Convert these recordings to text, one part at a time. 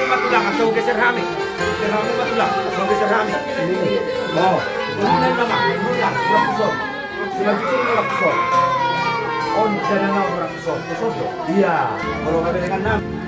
matulang, asal geser hami. Geser hami matulang, asal geser hami. Oh, kemudian nama, matulang, kurang kusol. Selagi itu kurang kusol. On dan nama kurang kusol. Kusol tuh? Iya. Kalau kami dengan nama.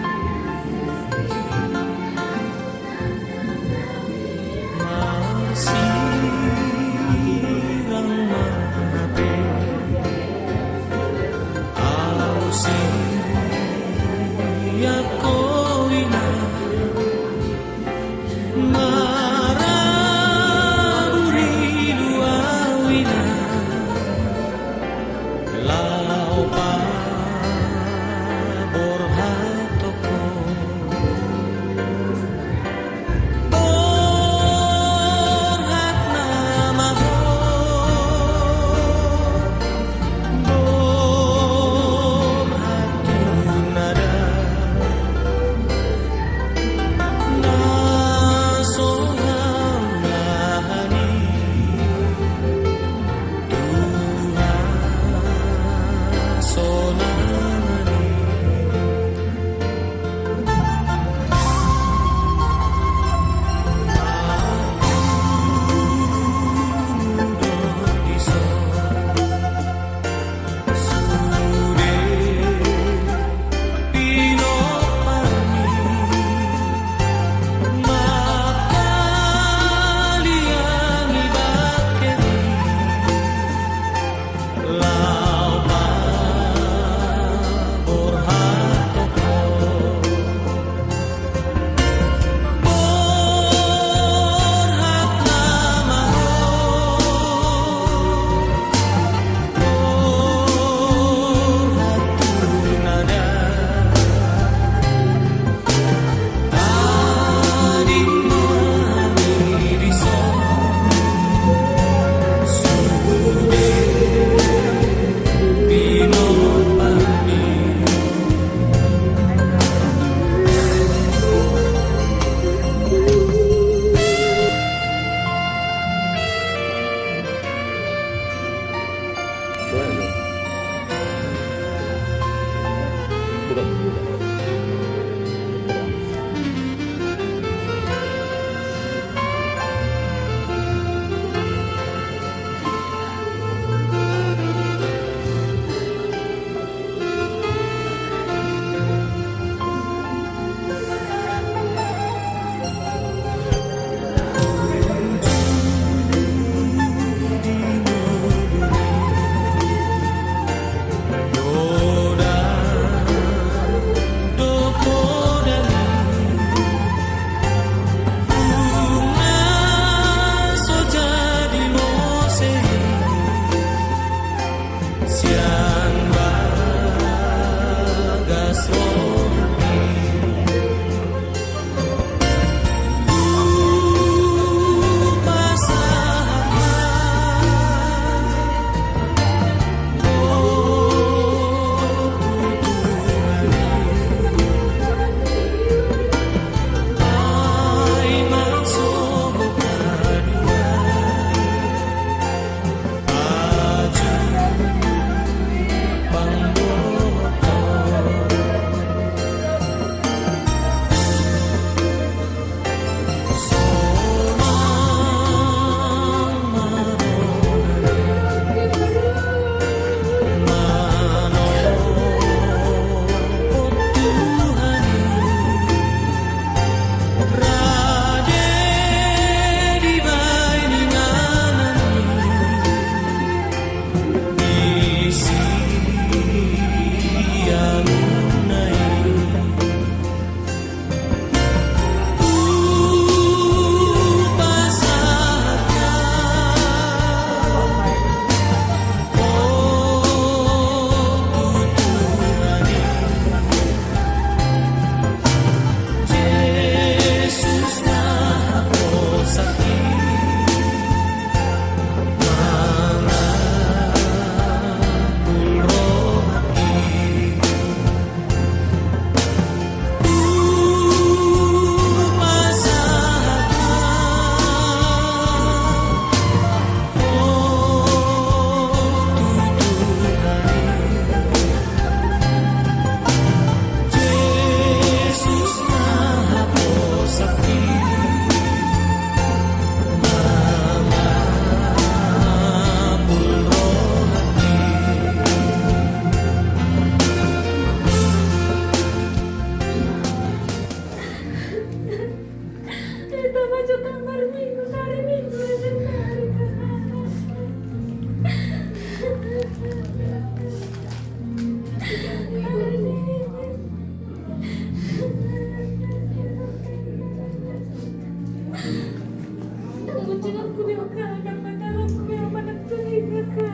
jangan ku doakan mataku yang menekuni kau.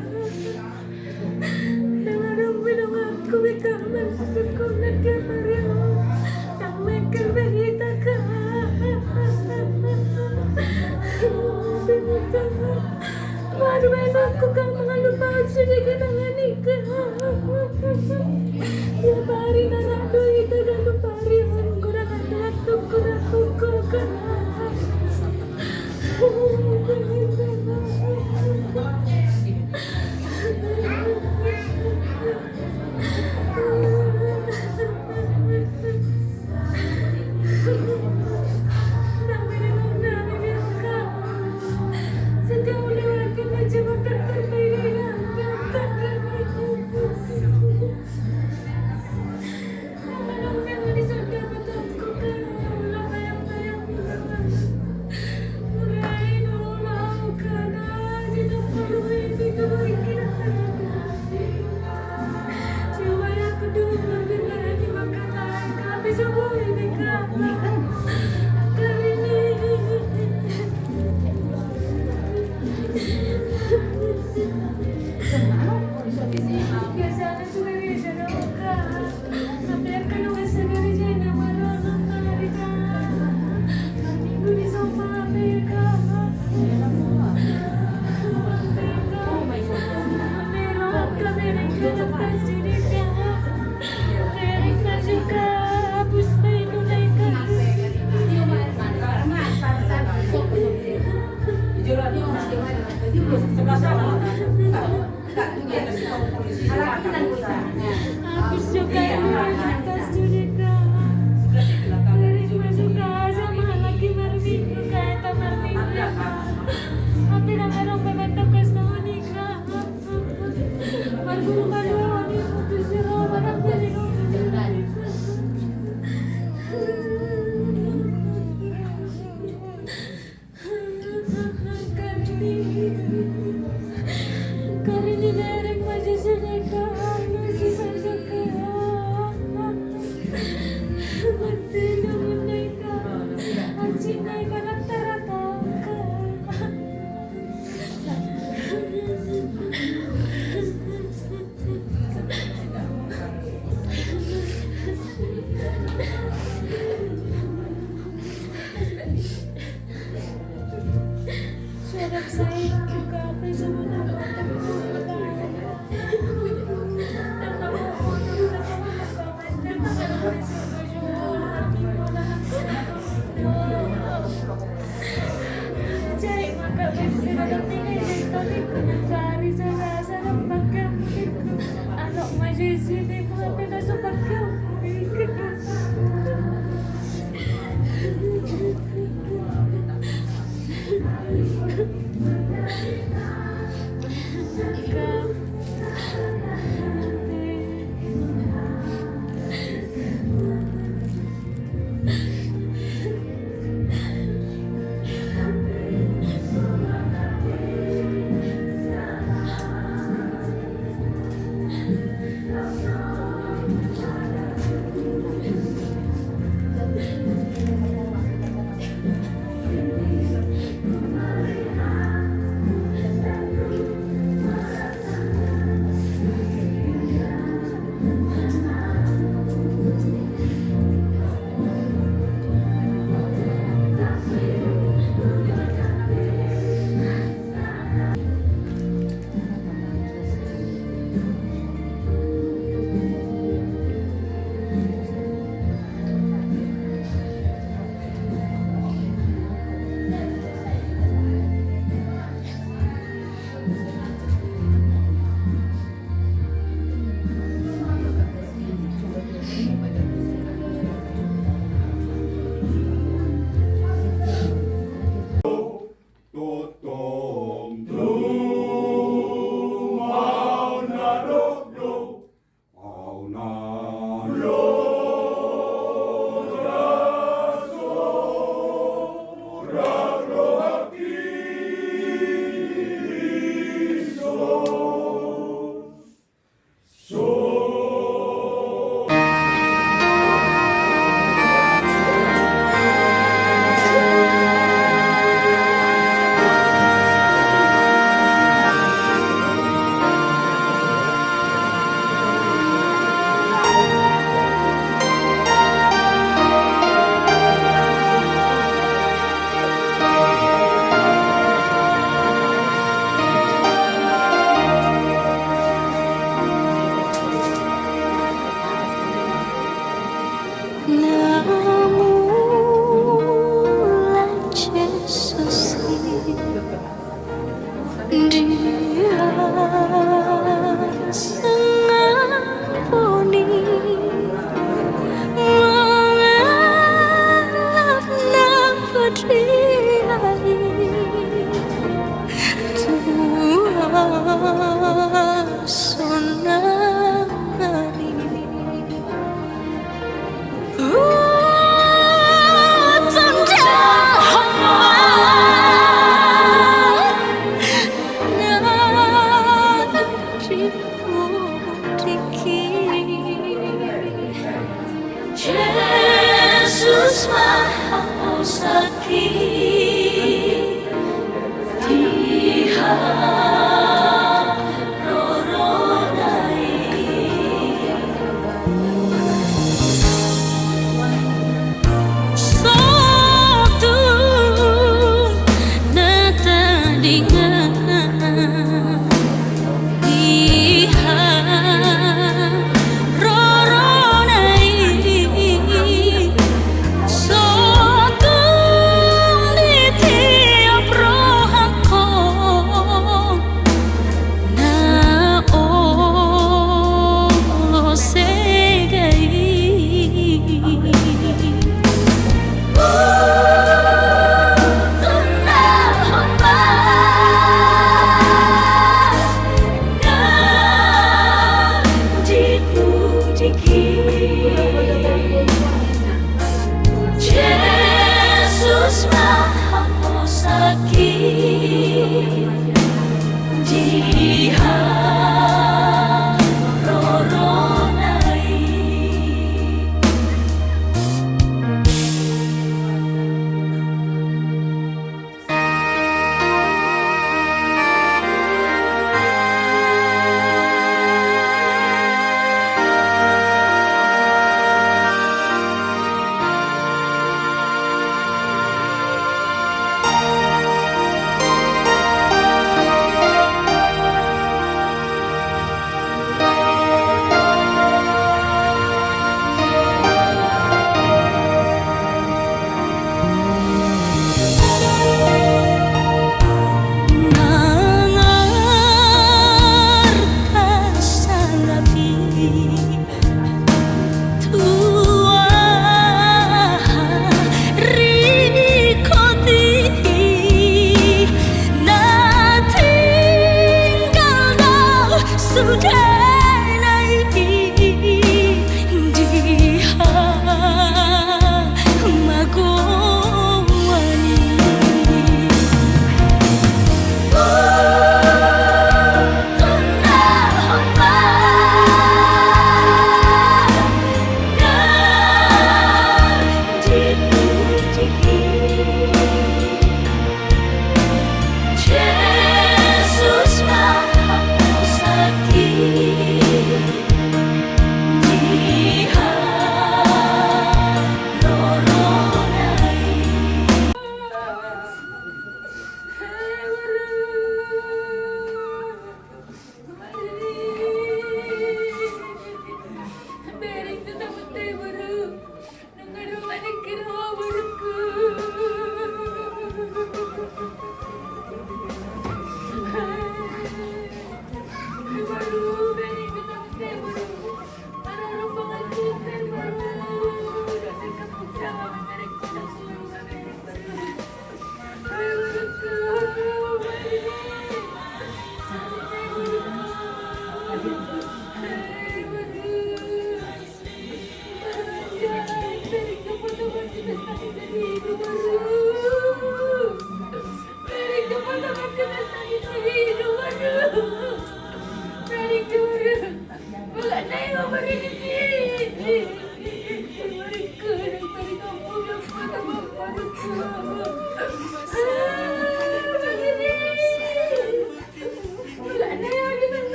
Dengan minum aku beka masukku dan kemarin tak makan berita baru aku kau mengalupa sedikit dengan nikah. Ya bari narado itu dan lupari kurang waktu kurang kukukan. susi dia sengapuni maaf napedriai tua sonari Jesus Maha Sakit Dia Roronai Satu Nata Dengan Dia Roronai Satu Di tiap rohku Na o segai Jesus Maha Sakit Dia Roronai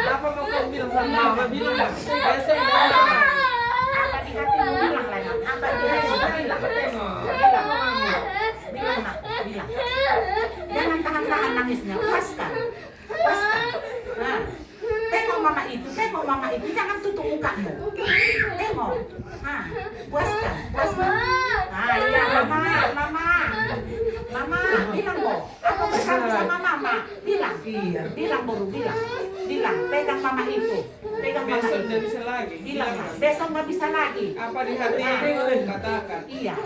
Apa mau kamu bilang sama mama? Bilang lah. Biasa Apa di hatimu bilang lah nak? Apa di hatimu bilang? Bilang nak, bilang. Jangan tahan-tahan nangisnya, puaskan. Puaskan. Nah, tengok mama itu, jangan tutup mukamu. Tengok. Nah, puaskan, puaskan. Nah, iya mama, bilang kok. Aku bersama sama mama, bilang. Bilang baru bilang. Bilang, pegang mama itu. Pegang mama besok itu. nggak bisa lagi. Bilang, besok nggak bisa lagi. Apa di hatimu katakan. Iya.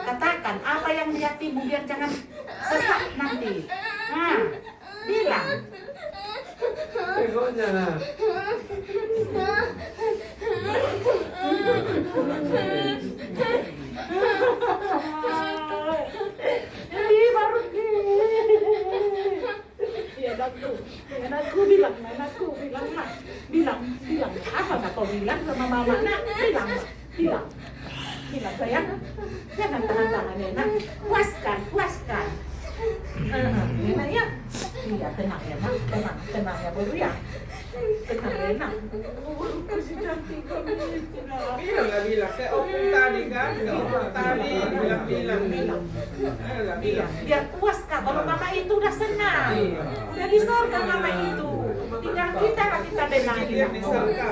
Katakan apa yang di hatimu biar jangan sesak nanti. Nah, bilang. Egonya nah. Ini baru ya anakku bilang apa nak kau bilang sama mama nak bilang sayang jangan tahan ya nak puaskan enak ya iya tenang ya nak tenang ya baru ya Enak. Bilang nggak bilang, kayak opung tadi kan, kayak opung tadi bilang. Nggak bilang. Biar puas kak, kalau mama itu udah senang, udah di surga mama itu. Tinggal kita lah kita bilang Dia di surga,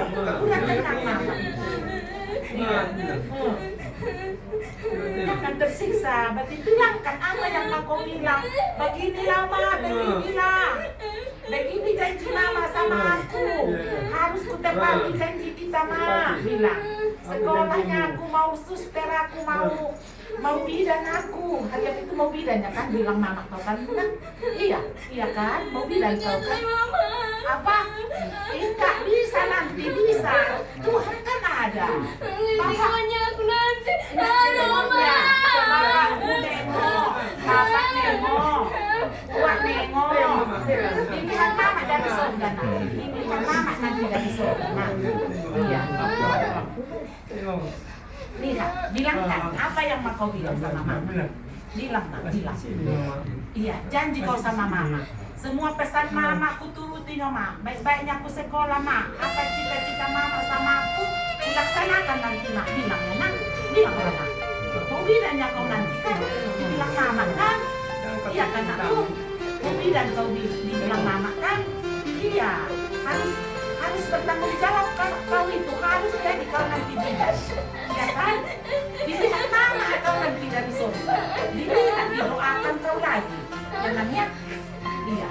udah tenang mama. Jangan tersiksa, berarti bilangkan apa yang kau bilang. Beginilah mama, beginilah. Begini janji mama sama aku. Harus ku tepati janji kita ma. Bilang sekolahnya aku mau suster, aku mau bidan aku. Hanya itu mau bidannya kan, bilang mama kau kan bilang iya kan, mau bidan kau kan. Apa? Tidak bisa nanti bisa. Tuhan kan ada. Pokoknya aku nanti. Ya, coba aku nengok, bapak nengok, buat nengok. Pilihan mama dari surga nak. Pilihan mama nanti dari surga nak. Iya. Lihat, bilangkan apa yang kau bilang sama mama. Bilang nak, bilang. Iya, janji kau sama mama. Semua pesan mama aku turutin mama. Baik-baiknya aku sekolah ma. Apa cita-cita mama sama aku, laksanakan nanti nak. Bilangnya nak, bilang mama. Mau bilangnya kau nanti kan, bilang mama kan. Iya kan aku. Mau bilang kau dibilang mama kan. Iya, harus bertanggung jawab kau itu harus jadi kau nanti bilang. Iya kan? Dilihat mama kau nanti dari surga. Dilihat didoakan kau lagi. Jangannya. Iya.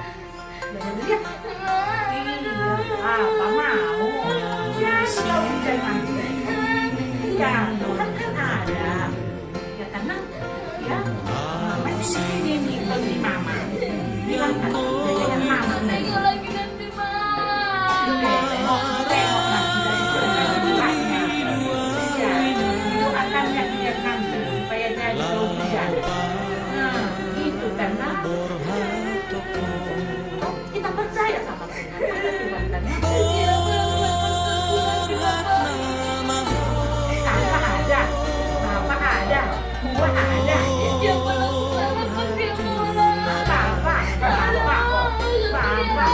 Jangan lihat. Iya. Apa mau? Ya, kau jangan. Iya, Tuhan kan ada. Ya karena ya mama di sini nih bagi mama. Bilang kan, jangan mama. Tengok lagi nanti ma. Tengok nanti dari surga doanya. Iya, doakannya dia nanti supaya jadi ujian. Nah, itu karena kita percaya sama Tuhan. Tuhan kan ya. Kakak ada, bapak ada, gua ada. Siapa aku sangat bersyukur. Bapak.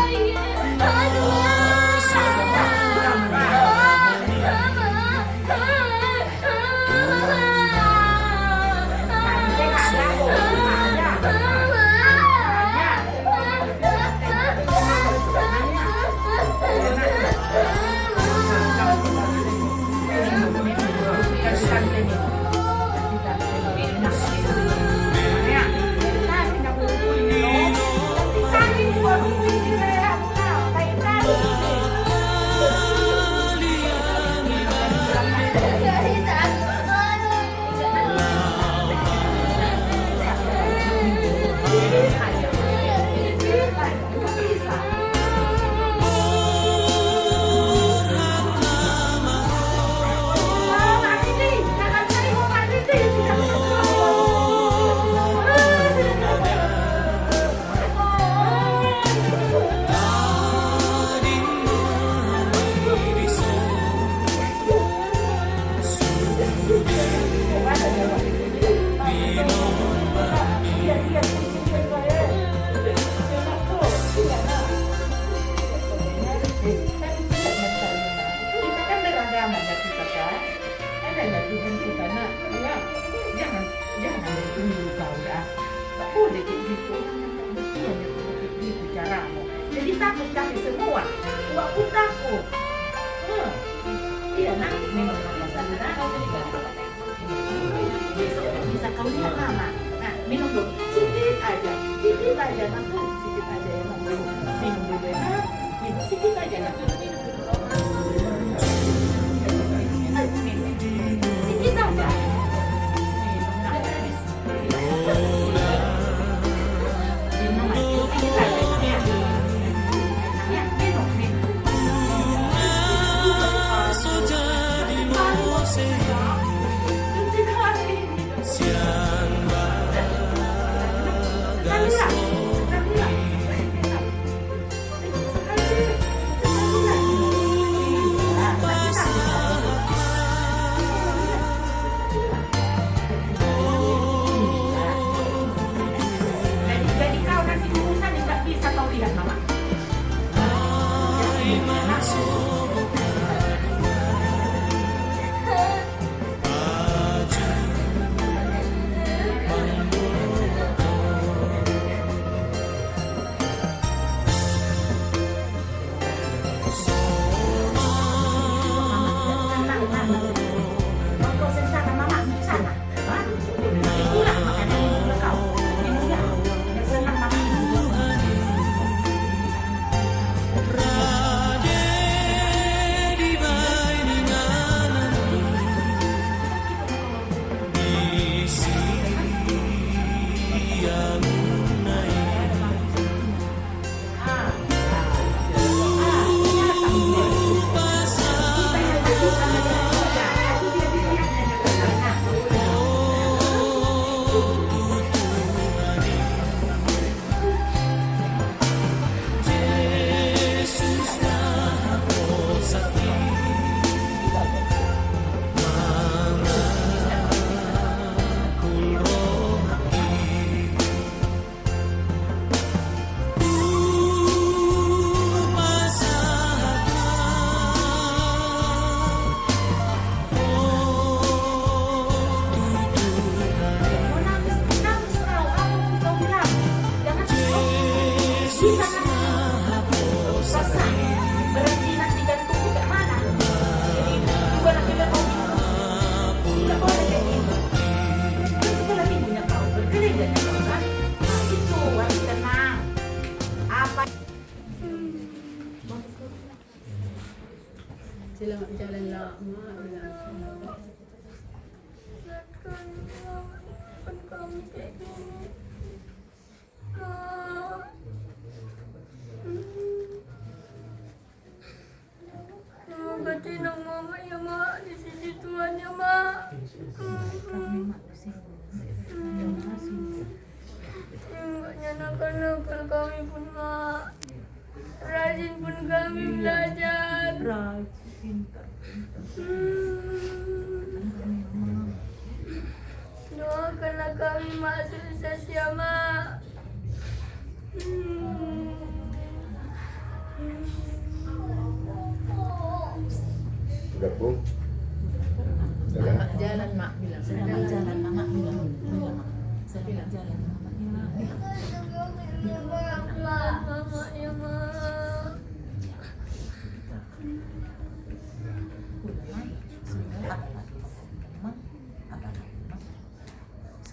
Jadi takut kami semua, aku takut. Iya nak, memang bisa kau lihat mama. Nah, minum dulu, sedikit aja nak, sedikit aja ya nak. Minum dulu ya nak, minum sedikit aja nak. Sedikit aja. Minum nak, minum aja, sedikit aja ya. Ya, minum. Sekali Selamat jalan lah, Mak. Biarkan maafkan kami kayak gini. Mak. Semoga tinang Mama ya, Mak, di sisi Tuhan ya, Mak. Enggaknya nakal-nakal kami pun, Mak. Rajin pun kami belajar. Doakanlah kami, Mak, sukses ya, Mak. Udah pun. Jalan. Jalan, Mak bilang. Sedang jalan, Mama bilang. Sedang jalan, Mama bilang. Mama ya, Mak.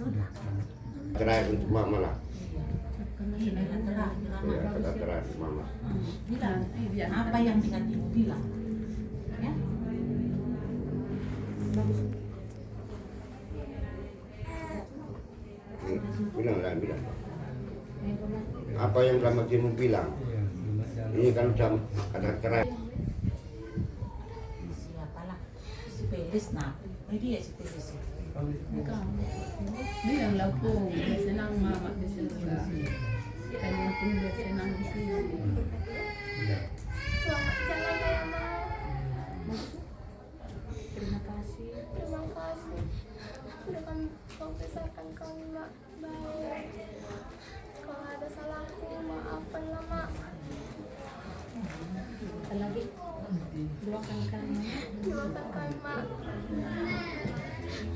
Sudah. Terakhir untuk mama lah. Ini kan terakhir, Mama. Ya, kata terakhir mama. Bilang, apa yang dengan ibu bilang? Ya? Bilang lah, bilang. Apa yang Rahmat Timur bilang? Ini kan udah kata terakhir. Siapalah? Si Pelis nak. Ini dia si Pelis. Bilang lah po, senang Mama di surga. Kanya pun dia senang di sini. Selamat jalan ya, Mak. Terima kasih. Terima kasih. Dengan kau pisahkan kami, Mak. Baik. Kalau ada salahku, maafkanlah, Mak. Apa lagi? Doakan kami. Doakan kami, Mak.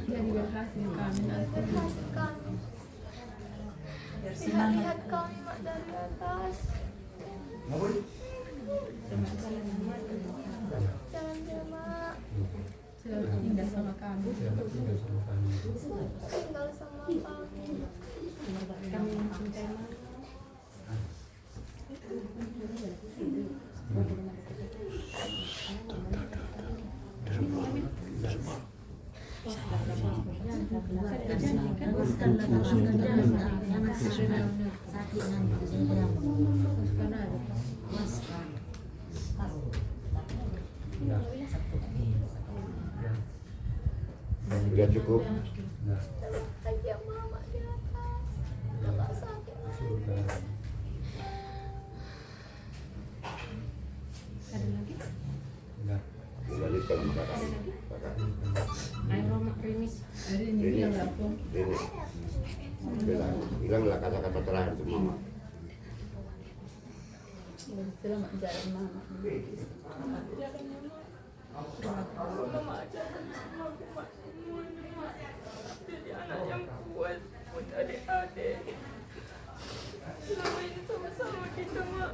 Jadi berhasil kami nanti. Berhasil kami. Lihat kami, Mak, dari atas. Selamat jalan, Mak. Jalan-jalan, Mak. Selalu tinggal sama kami. Tinggal sama kami. Kami mencintai Mak. Udah cukup. Aja Mama di atas. Bapak sakit. Ada lagi? Kembalikan kakak. Ayo Mama krimis. Hari ini bilang lah po. Ini. Bilanglah kata-kata terakhir untuk mama. Selamat jalan mama. Jalan mama. Mama ajarkan sama aku mak semuanya mak. Jadi anak yang kuat buat adik-adik. Selama ini sama-sama kita mak.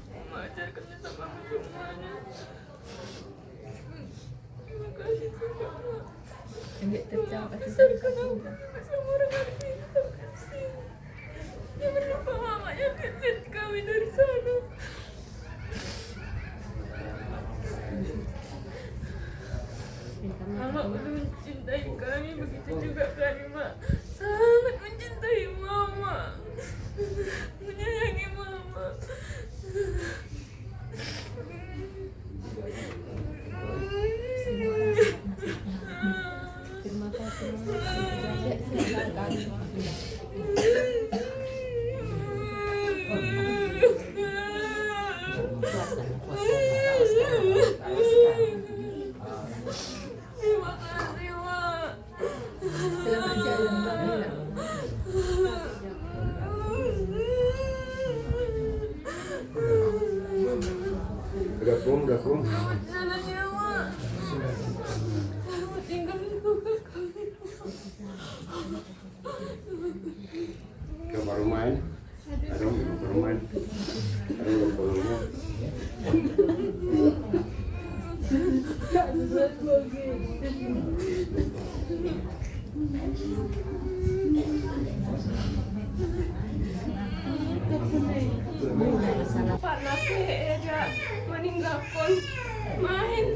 Mama ajarkannya sama aku semuanya. Terima kasih juga mak. Enggak tercapai Besarkan aku bersama orang asing. Terima kasih. Jangan lupa mama yang lihat kami dari sana. Mama mencintai kami, begitu juga kami mak. Sangat mencintai mama. Menyayangi mama. Terima kasih. Silakan. Terima kasih mak. Selamat jalan mama. Udah kum. Selamat jalan ya mak. Selamat tinggal di tukang kami. Ke baru main. Aduh, baru main. Aduh, baru main. Pak Nafi Eda meninggalkan main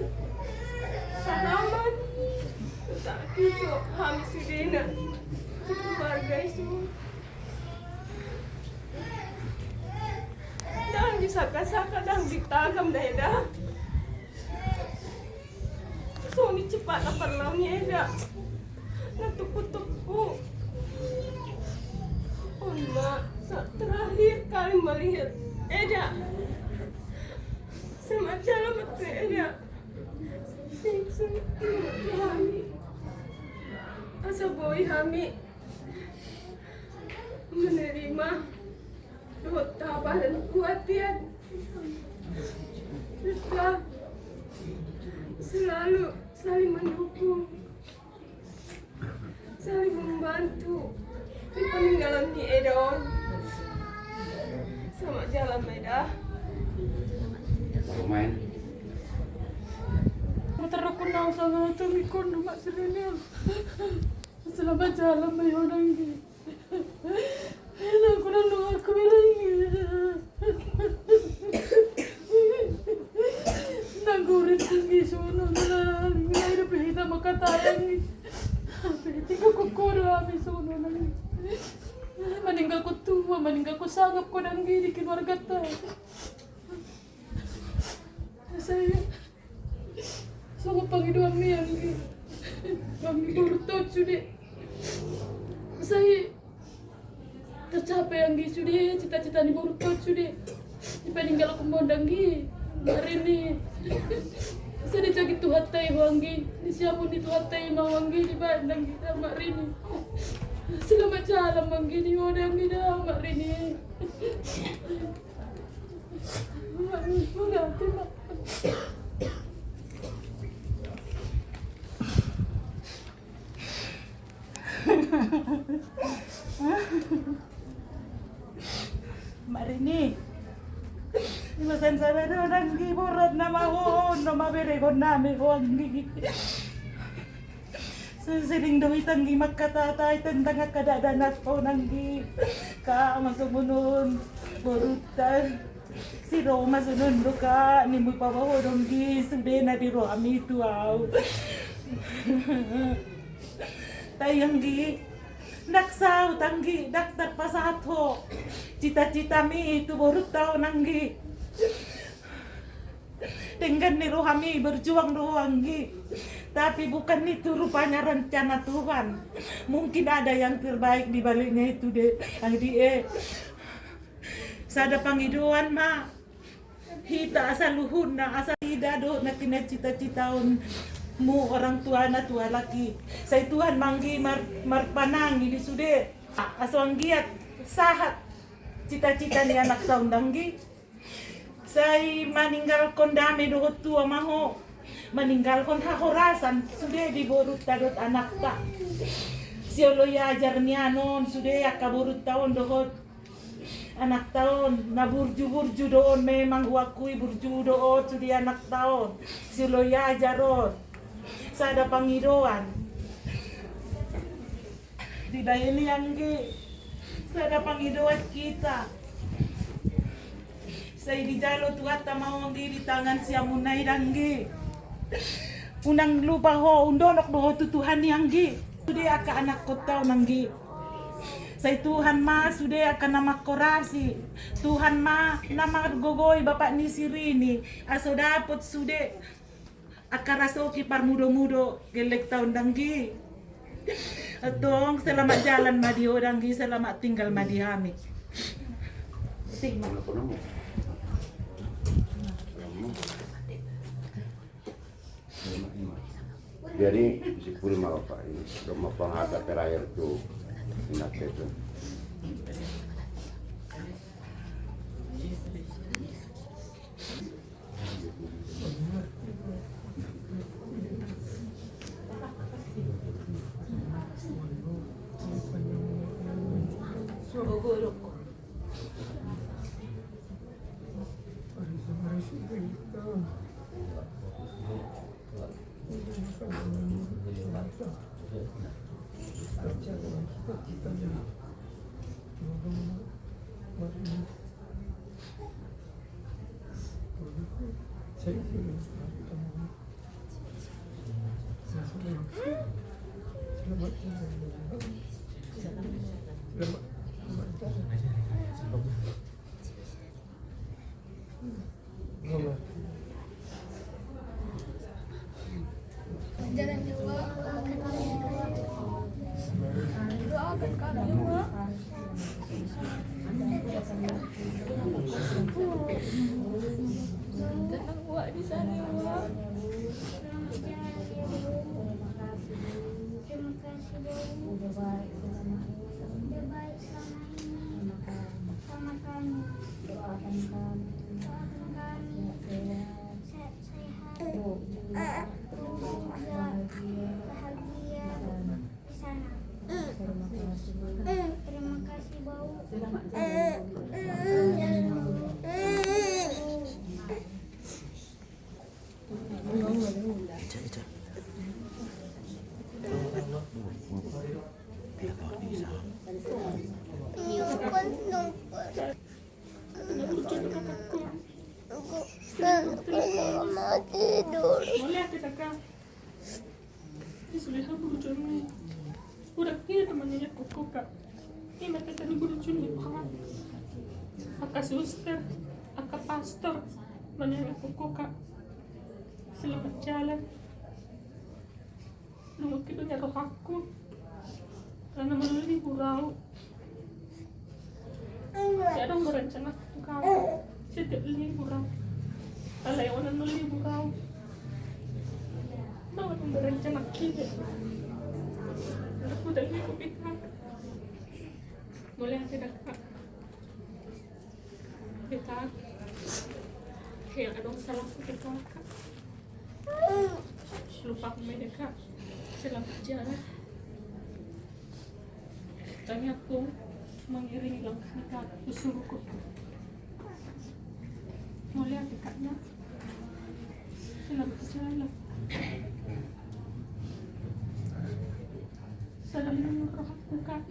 tanaman tak gitu kami sudena keluarga itu dan disaka-saka dan ditagam dah Sony cepat lapar launnya Eda natup-tupu Mak, saat terakhir kali melihat Eda sama jalan mati Eda Hami asa boy Hami menerima doa tabah dan kuatian serta selalu saling mendukung saling membantu di peninggalan di Edon. Selamat jalan Eda. Baru main. Terukun nang sana tumikon mak serene. Selamat jalan mayo nangi. Aku nang aku bilang. Nanggurit tinggi sono na ngai de pihita makatayang. Pihiti ko kukuro ami sono nangi. Meninggal ko tua, meninggal ko sangap ko nang gini keluarga tayo. Saya sungguh panggilan yang kami bertot sudah saya tercapai yang sudah cita-cita ni bertot sudah dipeninggal aku mondang hari ini saya dicagi Tuhan tayo wangi disiapun di Tuhan tayo mawangi di bandang kita hari ini selamat jalan manggi di modang kita hari ini mengerti mak. Marini, imasan sana do nanggi borat na mahon no mabere kon nami wangi. Sering daw itanggi magkatatay tentang kadadanas po nanggi ka masumunod borutan. Si Roma sunod do ka ni mo pabahorong gi sude na di ro ami tuaw. Tayang gi naksaw tanggi daktar pasato. Cita-cita mi itu baru tahu nanggi. Dengan ni rohami berjuang rohangi. Tapi bukan itu rupanya rencana Tuhan. Mungkin ada yang terbaik di baliknya itu deh. Angdi sada panghiduan ma. Hita asal luhuna asal tidak do nakina cita-citaun mu orang tua na tua laki. Saya Tuhan manggi marpanangi di sude. Aswang giat sahat cita-cita ni anak tahun danggi Say maninggalkon dami dohot tua maho. Maninggalkon hakorasan sudah diborut tadot anak ta. Siolo ya ajar nianon sudah kaburut tahun dohot anak tahun na burju doon memang wakui burju doon sudah anak tahun. Siolo ya ajaron sada pangidoan. Didayani yang ge sada pangidoan kita. Say di jalo tuat tamawang di tangan siya munay danggi. Unang lupa ho undonok doho tutuhan yang gi. Sudah aka anak ko tao nanggi. Say Tuhan ma sudah aka nama korasi. Tuhan ma nama gogoy bapak ni sirini. Aso dapot sudah aka rasoki par mudo-mudo gelek taon danggi. Atong selamat jalan madiho danggi, selamat tinggal madihami. Tinggal. Jadi si Pulma Bapak ini rumah pengharga terakhir tuh ingat itu. Jalan Jawa doakan kak Jawa. Tenang Wak di sana Wak. Terima kasih Bu. Udah baik selama ini. Sama kami. Doakan kami. Sehat-sehat. Bahagia di sana. Terima kasih Bau. Boleh kita kak. Ini sudah buru cumi. Udah kira temannya koko kak. Ini mereka tadi buru cumi pak. Aka suster, aka pastor, menanya koko kak. Selamat jalan. Lu kita nyaruh aku. Karena melalui burau. Saya dong berencana kak. Setiap liburan. Alay ko na naliburaw. Bakit ang berencana kita? Aku dali ko pitak. Mulai ang pinaka. Pitak. Kaya anong salah ko pitak? Lupa ko may deka. Selamat jalan. Tanya ko, mangiring lang pitak. Susuruh ko. Mulai ang pikatnya. Selamat jalan. Salam roh aku kak.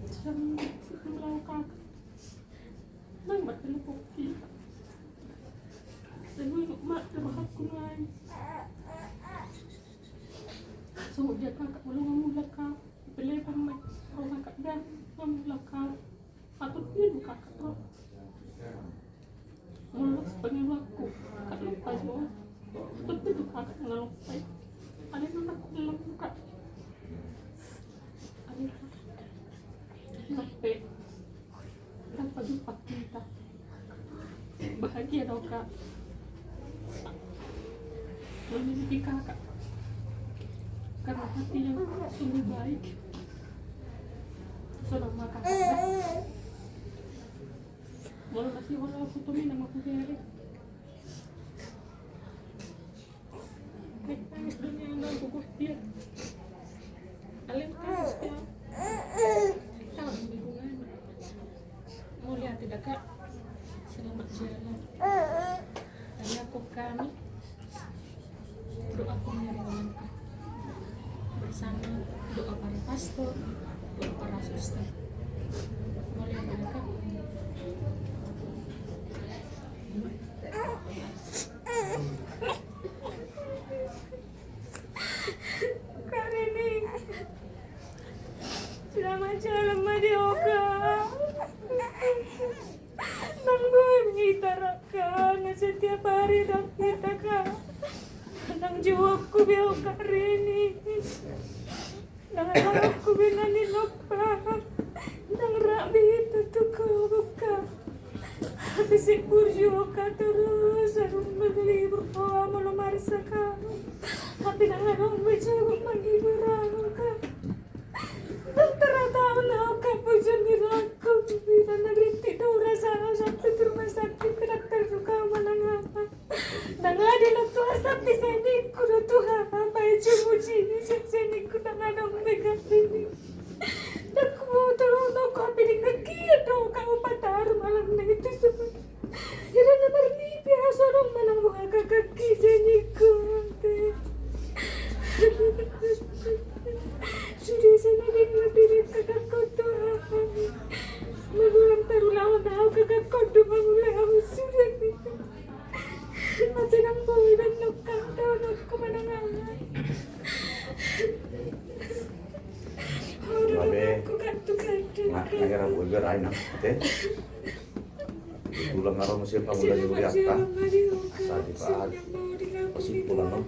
Salam roh kak. Nang matulupok kita. Sabi mak roh aku ngai. So dia kakak ulung mula kak. Pilih pamat roh kakak dan mula kak. Atau dia kakak roh. Mulut sebagai waktu kakak lupa semua. Betul kakak nggak lupa. Ada yang aku dalam muka. Ada sampai tanpa jumpa kita. Bahagia dong kak. Memiliki kakak. Karena hati yang sungguh baik. Selama kakak Wala kasi wala ako tuminang mapugiri. Nagtangis doon niya ang nagugupit. Alim tangis niya. Tawag mo ibungan. Muli ati daka. Salamat siya lang. Kaya ko kami. Doa ko niya rin ka. Bersama doa para pastor, doa para suster. Muli ati daka. Karini, selamat jalan Madioka. Nang kita raka, na setiap hari dah kita ka. Nang jiwaku biar Karini, nang harapku binani lupa, nang rabi itu tuh kau buka. Bisik burjuka terus arum beli berdoa melamar sekarang. Tapi nangarong berjauh mandi berangka. Dan terataun aku pujan diraku. Dan ngerti tau rasa sampai ke rumah sakit ke dokter juga menangapa. Dan ada waktu sampai sini kudu Tuhan apa aja muji sini kudu ngadong megang ini. Dan ku mau tolong aku apa di kaki atau kau patah malam itu semua. Jadi nomor ni biasa dong menang buah kaki sini kuate. Sudah sana dengan diri kakak kotor. Magulang tarulah tahu kakak kotor magulang sudah ni. Masih nang boy dan nukang tahu nukku menangan. Akhirnya gue berain ate. Tulang ngaron siya pa mula yung riakta. Sabi pa ad. Pasimpulan no.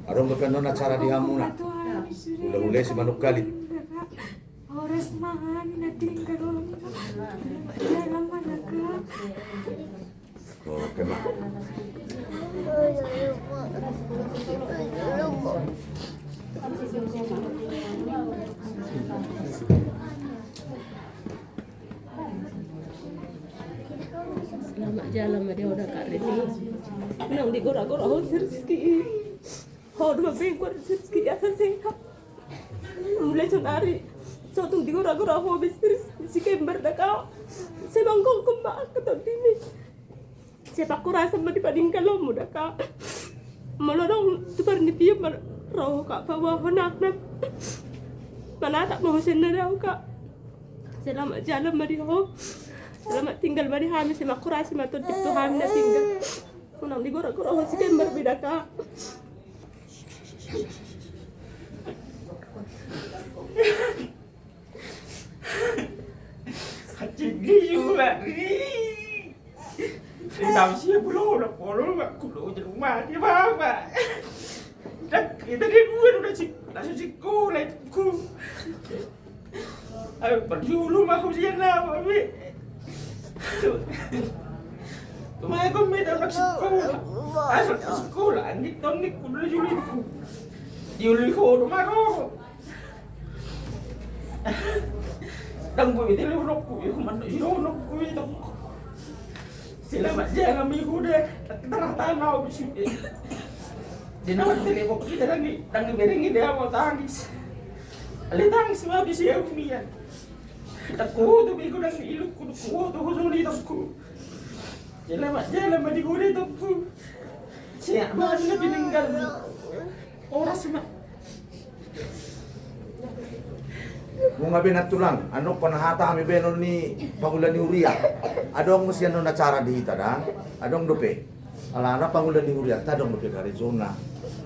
Arong bekan na cara dihamuna. Ula-ula si manuk kalit. Oras mahan nating karon. Dalam manaka. Oke mak. Selamat jalan dia udah Kak Rini. Nang di gora-gora ho Rizki. Ho dua bengkor Rizki asa sehat. Mulai sonari. Sotung di gora-gora ho bisnis si kembar daka. Sebangkong kembang ketot ini. Siapa ku rasa mati pading kalau muda Kak. Melorong tu perni piye roh Kak bawah nak. Mana tak mau senada Kak. Selamat jalan mari ho. Selamat tinggal bari kami sama kurasi matut itu kami na tinggal. Kunang di gora-gora ho si kembar bida Kak. Sakit juga nih. Tahu sih pulau mak kulo di rumah di bapa. Dan kita di luar udah cikgu lekku. Ayo berjulu mah ujian apa bi? Tumai ko may dapat sekolah. Asal sekolah angit tonik kulo juliku. Juliku rumah ko. Dang gue itu lorok gue, mana lorok gue itu. Selamat jalan minggu deh, terang tanah bisik. Di nama telepon kita lagi berengi dia mau tangis. Ali tangis mah bisa aku mian. Takut tuh minggu dan iluk kudu kuat tuh huzuni takku. Selamat jalan mah di gue takku. Siapa mana peninggal orang semua. Kung nga binatulang, ano panahata kami benon ni Pangulan ni Uria. Adong musyan no na cara dihita da. Adong dope. Ala na Pangulan ni Uria, tadong dope ka Arizona.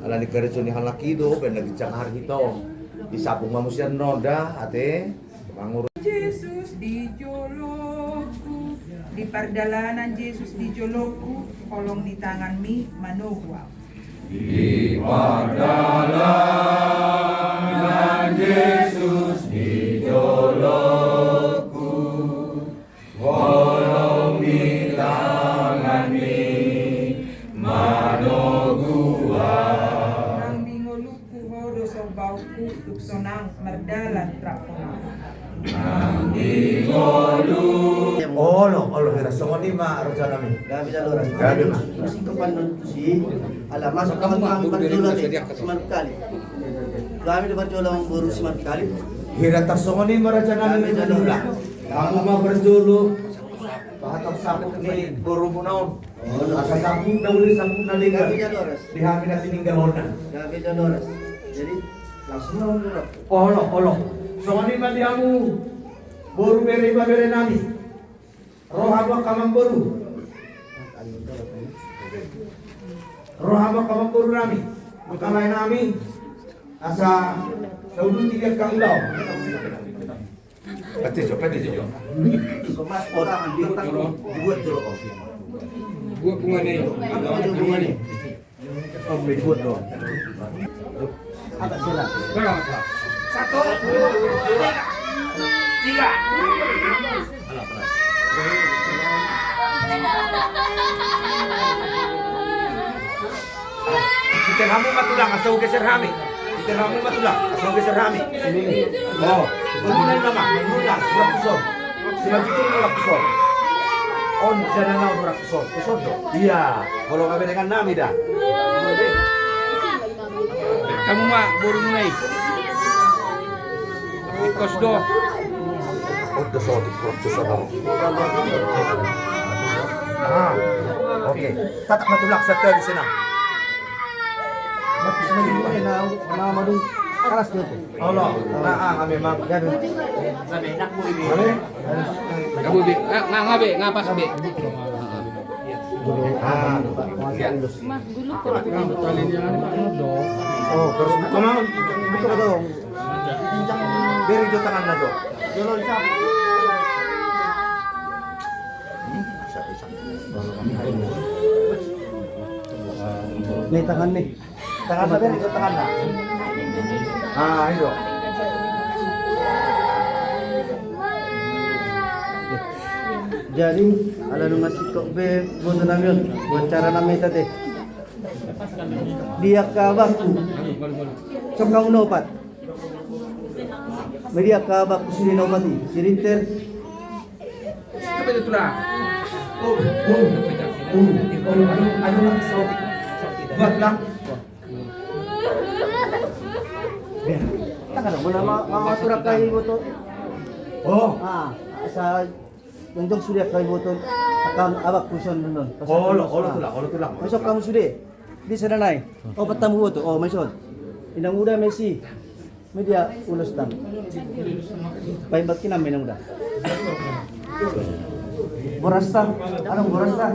Ala ni Arizona ni Halakido, ben nagitsang hari hito. Isapong mamusyan no da, ate. Pangur. Yesus di joloku, di perdalanan Yesus di joloku, kolong di tangan mi manuhwa. Di perdalanan Yesus di joloku, kolong di tangan mi manogua. Nang bingoluku hodo so bauku tuksonang merdalan traponang. Nang di ngolu. Olo, hira ni ma rencana mi. Gabi jalur. Gabi ma. Masih kepanon si ala masuk kamu kami berjola seman kali. Kami berjola memburu seman kali. Hira tarsongoni ma rencana mi jalula. Kamu ma berjolo. Pahatak sapuk ni buru munaon. Asa sapuk na uli sapuk na liga. Gabi jalur. Dihami na tininggal ona. Gabi jalur. Jadi langsung orang Olo. Songoni ma dihamu. Buru bere ba bere nami. Rohaba kamang buru. Rohaba kamang buru nami. Makalay nami. Asa saudu tiga kang ulaw. Pati jo. kemas orang dibuat jolo. Buat bunga ni. Bunga ni. Oh, dibuat doang. Agak jelas. Satu, dua, tiga. Kita kamu matulang asal geser kami. Kita kamu matulang asal geser kami. Oh, kemudian nama, mengulang, kurang kusor. Selanjutnya kurang kusor. On dan nau kurang kusor. Kusor dong. Iya, kalau kami dengan nami dah. Kamu mak burung nai. Ikos do. Udah sotik, kusor dong. Ah, oke. Tatak matulak setel di sana. Mas semakin na madu keras tu. Allah, nah kami mak. Kamu bi, ngabe, ngapas bi. Ah, Mah, dulu kok. oh, terus buka mau. Buka dong. Beri jo tangan na do. Jolo isap. Nih tangan nih. Tangan na beri jo tangan na. Ah, itu. Jadi ala nu masih kok be bondo namion wawancara nami tadi. Dia kabaku. Sokang nopat. Media kabaku sini nopati. Sirinter. Apa itu lah? Ano lang sotik. Buat lang. Tak ada mana surat kai boto. Oh, Ah, sa Tunjuk sudah kai boto. Akan abak kuson nun. olo tulang. Masuk kamu sudah. Di sana naik. Oh petamu boto. Oh masuk. Inang muda Messi. Media ulus tam. Baik baki nam inang muda. Borasta. Anong borasta?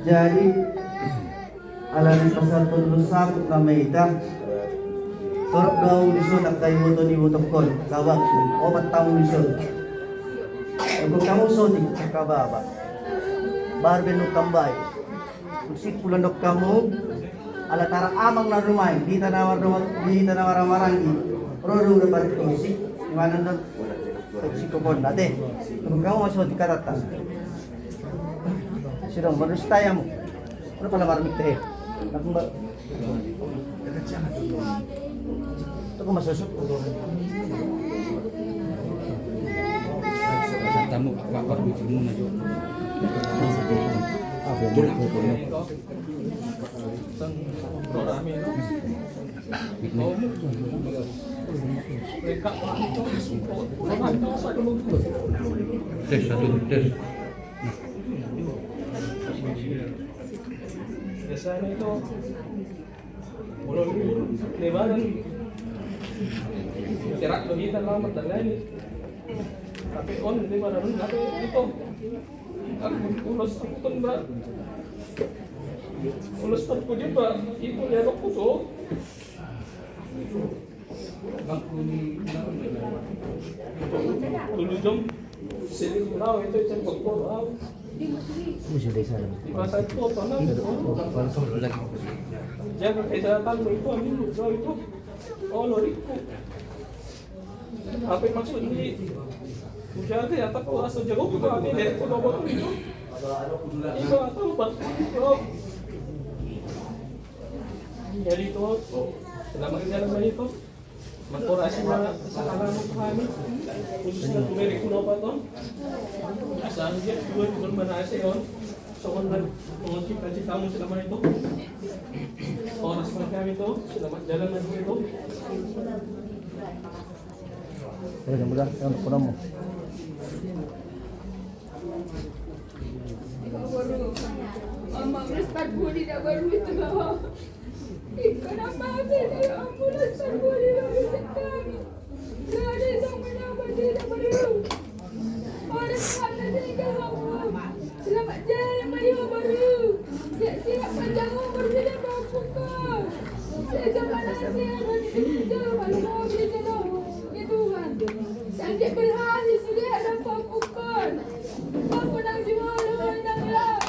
Jadi alam pasal penrusak na meita torok daw lisod ang kayo to ni butong kon kawak opat taong lisod kung kamu sodik sa kababa barben no tambay usik pulandok kamu ala tara amang na rumay di tanawar marangi rodo na partisik imanan doon pagsikopon natin kung kamu masodik katata sidang marustaya mo. Ano pala maraming tahe? Nakong ba? Ito ko masusok. Tamu bakar bujuk mo na jo. Tes satu tes. Biasanya itu ulun lebaran terak begitu lama dan lain tapi on lebaran tapi itu aku ulus pun berat ulus terpuji pak itu ya aku tuh dulu jom sini pulau itu cempok pulau Musuh desa. di masa itu tanah jangan kesehatan itu ambil itu loriku apa maksud ini jadi ya tak kuasa jauh itu ini dari pulau itu atau bat Jadi itu, selamat jalan sa ito. Magkurasi na sa kanamo ko kami. Khusus na tumiri ko na pa to. Saan dia dua kung manasa yon. So kung kita mo sila man ito. Oras pa kami to. Selamat jalan na ito. Mudah-mudahan ang kuna mo. Mama, start budi dah baru itu. Kenapa saya ambulans start budi dah sekarang? Ada yang menambah dia baru. Orang mana tinggal kamu? Selamat jalan Mayu baru. Siap-siap panjang umur tidak berputar. Saya jangan nasihat jauh malu dia jalan. Ya Tuhan, sangat berhasil sudah ada pakukan. Aku nak jual nak lah.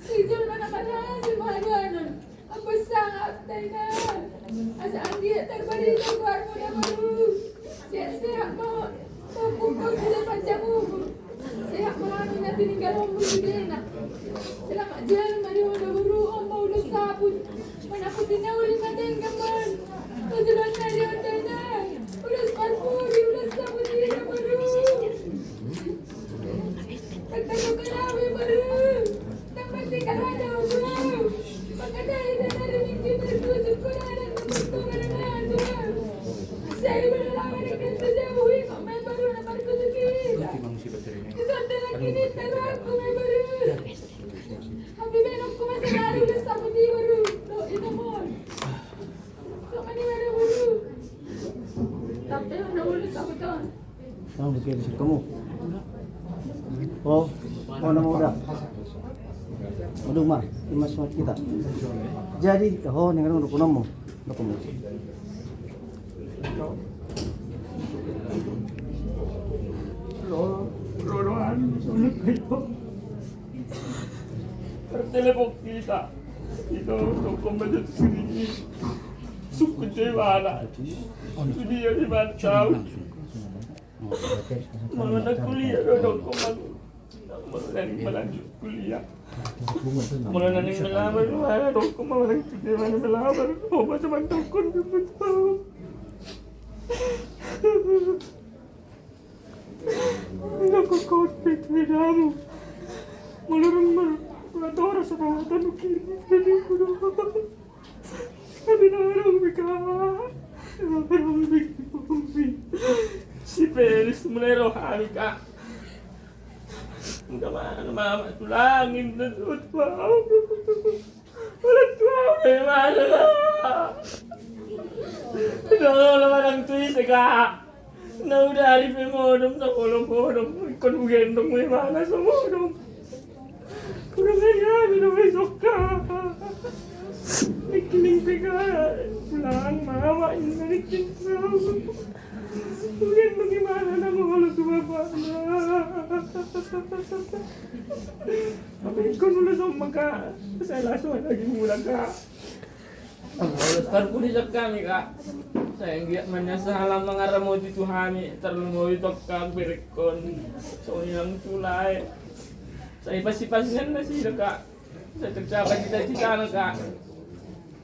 Sijul mana berhasil mahanan. Apa sangat tenang. Asal dia terbalik keluar muda baru. Siap-siap mau pakukan sudah panjang umur. Sehat mahanan nanti tinggal umur sudah enak. Selamat jalan Mayu baru. Amma udah sabun. Mana aku tinggal ulit maten gambar. Tujuan dari tenang. Udah sepuluh, udah sabun dia baru. Tentang kelawi baru. Tempat tinggal ada baru. Makadai dan ada mimpi berkusuk kurang berkurang dengan saya berlawan dengan sejauh kok main baru nampak kusukit. Kesadaran kini terangku main baru. Habis benokku masih lari udah sabun dia baru. Loh ini mohon. Kok ini baru. Tapi udah udah sabun tuan. Ang bigay sa kamu. Oh, mana muda. Aduh mah, imas mat kita. Jadi, oh nengar ng kuno mo. Nako mo. Loloan, sulit ito. Tertelepon kita. Ito, kumbadot sini. Sukut wala. Sudia di Bantau. Mga nagkuliah doon ko melanjut kuliah. Mula na ning nalaman wala doon ko mawalang di man nalaman ko ba sa mandukon dito. Nakakotpit nilamo. Mularang maradora sa mga tanukin. Hindi ko na. Sabi na araw si Peris mulero hari ka. Enggak mama tulangin dan wow. Wala tuwa mana. Dolo naman ang twist ka. Na udah hari pemodom sa kolom-kolom kon bugendong may mana sa modom. Kurang aja na may soka. Ikiling pega pulang mama ingalikin sa. Bugendong gimana na mo sa baba na. Tapi kon mula sa maka saya langsung lagi mula ka. Sekarang pun kami kak. Saya nggak menyasalah mengaramu di Tuhani terlalu itu kak berkon. Soalnya yang tulai. Saya pasti-pastikan masih kak. Saya tercapai cita-cita kak.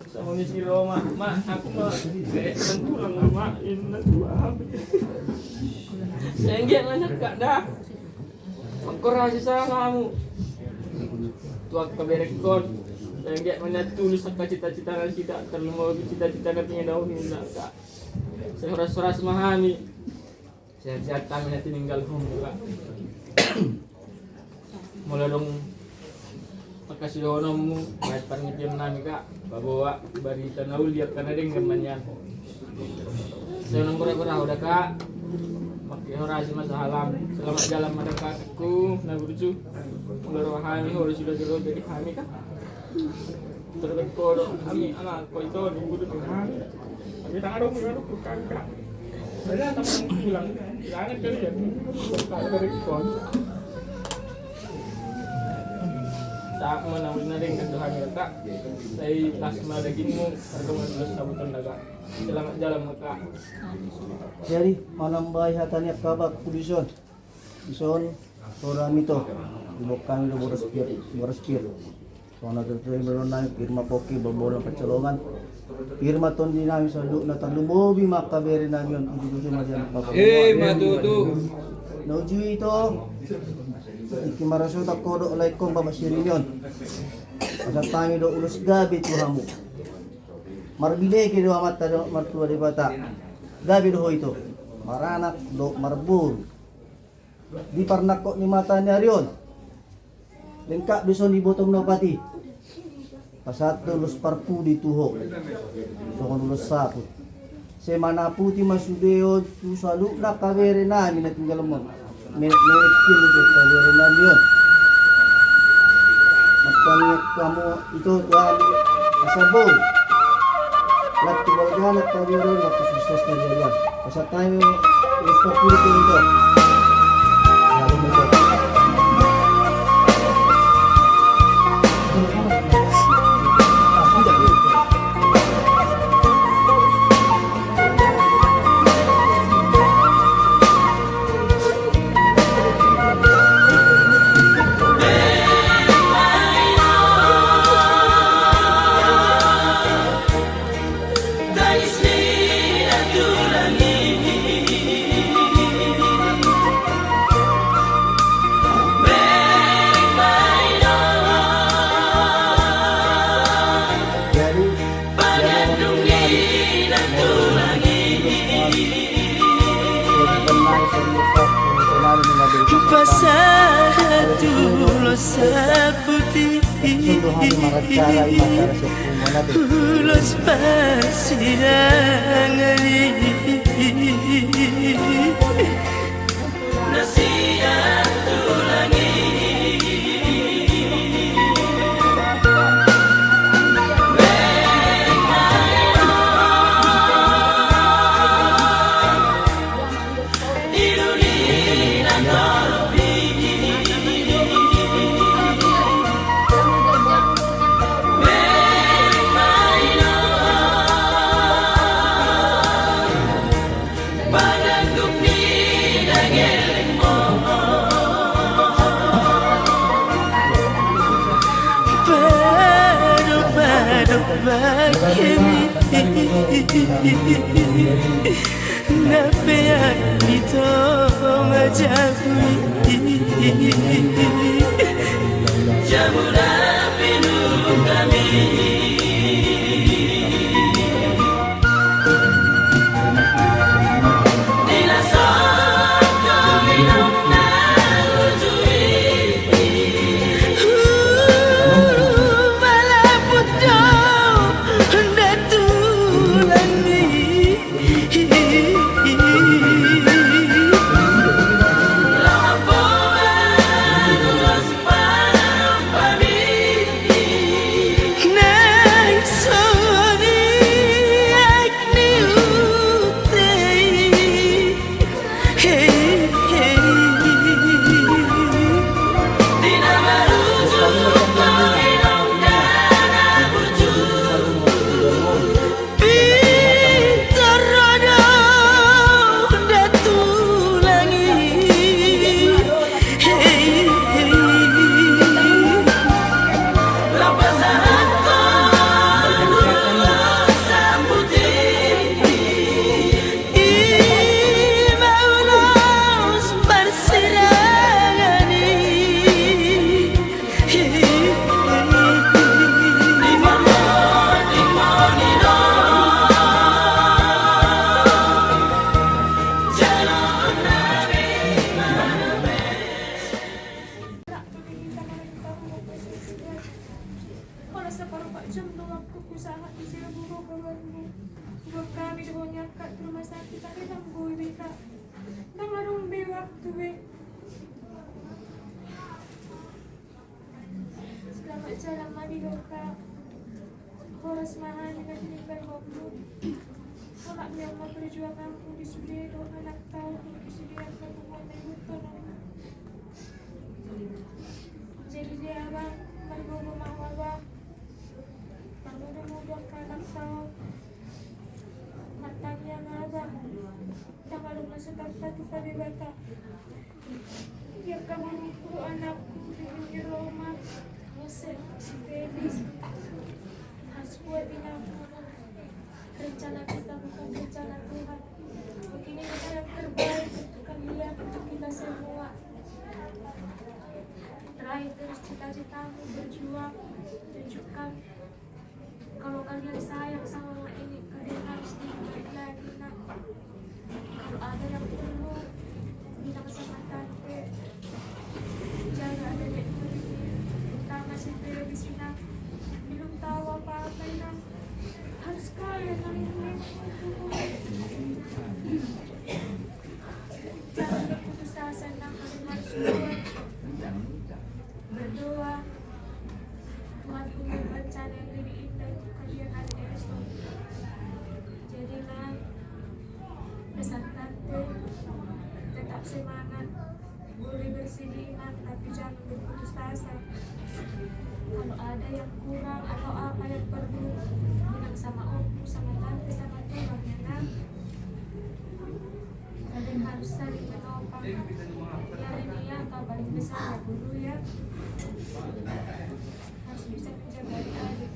Sama si Roma, aku mah kayak tulang main tua habis. Saya nggak banyak kak dah. Mengkorasi kamu. Tua keberekon. Saya nggak banyak tulis apa cita-cita kita terlalu cita-cita katanya daun ini kak. Saya horas-horas memahami. Sehat-sehat kami nanti tinggal juga. Mulai dong makasih donomu baik pangitian nami kak bawa barita naul lihat karena dengan manyan saya nang kura-kura udah kak makai horasi masa halam selamat jalan pada kakku naburju mulai rohani harus sudah jero jadi kami kak terus kodo kami anak kau itu nunggu dulu kami tak ada bukan kak saya tak mau pulang jangan kalian tak dari kon saat menawin na rin kanduhan ka saya lasma lagin mo kartungan plus sabutan daga selamat jalan maka Jadi, manambay hatanya kabak kudison. Ison, orang itu bukan lu boros pir. So na tuloy meron na firma poki berboran pecolongan. Pirma ton din namin sa na talumobi makabere namin yun. Hindi ko madyan papabuhay. Matutu. Noju ito. Ikimarasot ako do like kong pamasirin yun. Asa tangi do ulos gabi tuhamu. Marbile kido amat tado martua di bata. Gabi do ito. Maranak do marbur. Di parnak ko ni mata niya riyon. Lengkap bison di botong no pati. Pasato los parpu di tuho. So kon los saput. Semana puti masudeo tu salu na kavere na mi na tinggal mo. Merit kilo de kavere na yon. Makanya kamu itu tuan asabul. Lati balgana kavere na sukses na jalan. Pasat tayo los parpu di itu. Lalu mo Ulos persidangan nasihat ulangi Napean itu majapui Jamulah pinuh kami Selamat jalan mari doka. Horas mahal dengan meninggal waktu. Anak yang mau perjuangan pun disudiai doa anak tahu pun disediakan hubungan dengan tolong. Jadi dia abang mergogo mahwawa. Mudah-mudahan anak tahu. Matanya abang. Dan kalau masuk tempat kita bebata. Ya kamu guru anakku di Roma. Jose, Feliz, as kuat ina rencana kita bukan rencana Tuhan. Beginilah yang terbaik untuk kalian, untuk kita semua. Terakhir terus cita-citamu berjuang, tunjukkan kalau kalian sayang sama mama ini, kalian harus diingat lagi nak. Kalau ada yang perlu bilang sama tante, jaga adik pergi, utama si Baby Sina, belum tahu apa-apa nak. Harus kalian ini. Jangan berputus asa nak, kalian harus berdoa. Tuhan punya rencana yang lebih indah untuk kalian hari esok. Jadi nak, pesan tante, tetap semangat. Boleh bersedih tapi jangan berputus asa. Kalau ada yang kurang atau apa yang perlu, bilang sama Opu, sama tante, sama Tuhan ya nak. Kalian harus saling menopang. Ya ini ya, kau paling besar dulu ya. Harus bisa menjaga adik.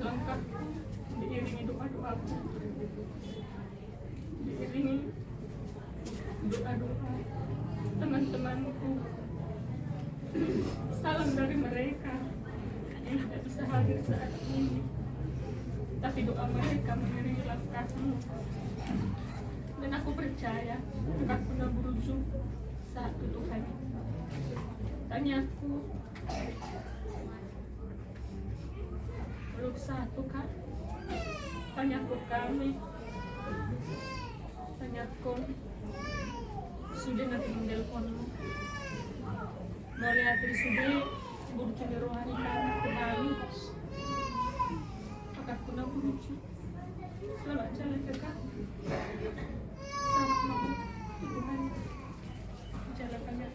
Langkahku diiringi doa-doaku, diiringi doa-doa teman-temanku. Salam dari mereka yang tidak bisa hadir saat ini, tapi doa mereka mengiringi langkahmu. Dan aku percaya akan pernah berujung satu Tuhan. Tanyaku, belum satu kan? Tanyaku kami, tanyaku sudah nanti menelponmu. Mau lihat dari sudah bercuri rohani kami kembali. Akan pernah berujung. Selamat jalan dekat. Selamat malam Tuhan. Jalan kami.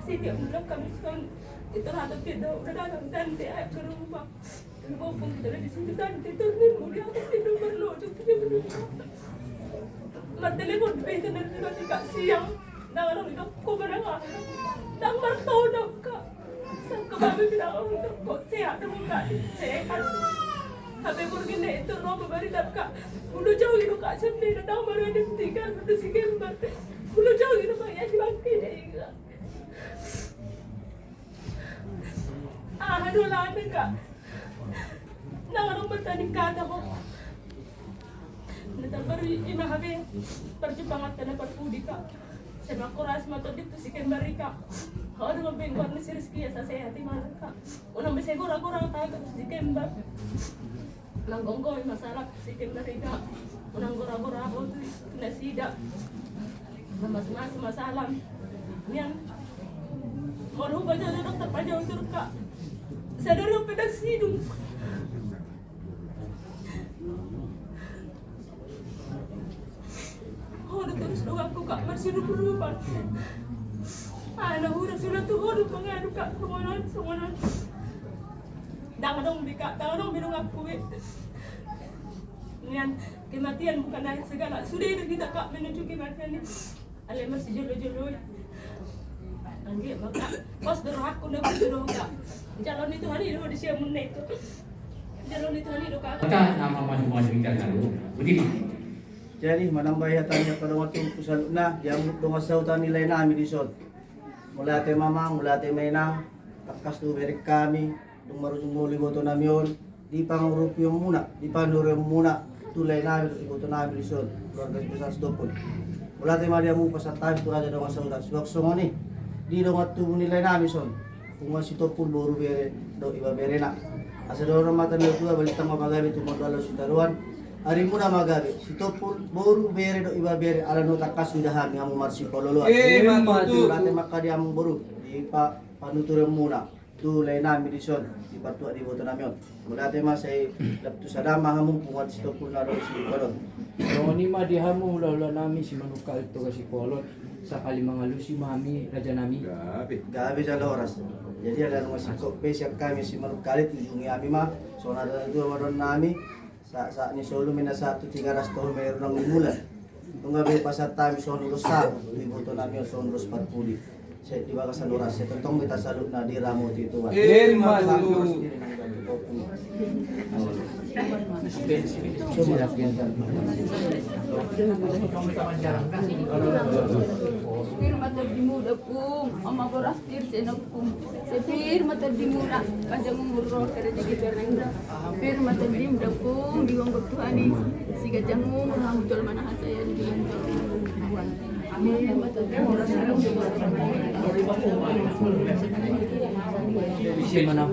Setiap bulan kami sekarang itu terhadap dia udah datang tante ke rumah. Walaupun kita di sini tante turun mulia aku tidak perlu dia berdua. Mat telepon beta dari kak siang. Dah orang itu kau berang dah martau dah kak. Sang kami bilang untuk kok sehat dong kak sehat. Habis pergi nih itu rumah baru dah kak. Udah jauh itu kak sendiri dah baru ada tinggal udah si gambar. Udah jauh itu kak ya dipakai deh. Aduh lah kak. Nang orang bertanding kata kok. Nanti baru ini habis perjuangan dapat budi kak. Saya kuras mata itu si kembali kak. Ada ngomong warna serius biasa saya hati mana kak. Orang bisa kurang tahu si kembali. Nanggong masalah si kembali kak. Orang kurang aku tu nasidak. Mas masalah. Yang mau rubah jadi dokter panjang untuk kak. Sadar yung pinagsidong. Terus doang ko kak, marsinubulupan. Nahura sila tuhod, mga ano kak, sumunan. Dangadong bika, dangadong binong ako eh. Ngayon, kematian bukan na segala. Sudah itu kita kak menuju kematian ni. Alam masih jolo-jolo. Anggi, maka pas aku na berjolo kak. Calon itu hari itu di siang menit itu. Calon itu hari itu kak. Maka nama masing-masing dulu. Begitu. Jadi manambayatan pada waktu pusan na yang mga sautan nilay namin disod. Mula ate mama, mula ate mayna, takas tu berik kami, tung marunong muli boto namin yun. Di pangurup yung muna, di panuro yung muna, tulay namin, iboto namin disod. Keluarga besar stopon. Mula ate madia mo pasatay, tu aja mga sautan. Suwak songo ni, di dong at tubo nilay namin son. Kung si topon, boru bere, do iba bere na. Asa doon ang mata nila tuwa, balitang mapagamit yung modalo si taruan. Hari muna magabi, si topon, boru bere do iba bere, ala no takas sudahan ng marsi pololo. Matutu, ate makadi among boru, di pa panuturan muna. tulay namin dison di patuwa di boto namin. Magate mas ay lapto sa dama hamong pungat sto po na ro si Kolon. So ni madihamo hula-hula namin si Manukal to kasi Kolon sa kalimangalu si Mami Raja nami. Gabi sa oras. Jadi ada rumah sikok spesial kami si Manukal tujungi kami mah. So nada dua maron nami sa ni solo mina 1 3 tahun mayroon ng limulan. Kung gabi pasat tayo so nulos sa di boto namin so nulos patpuli. Sa di ba sa oras ito tong kita salud na di ramo dito. Malu. Firma terdimuda pum, ama borastir senapum. Firma terdimuda, panjang umur kerja kita rendah. Firma terdimuda pum, diwanggut Tuhani. Siga jangung rahmutul mana saya di Tuhan. Firma terdimuda Di mana?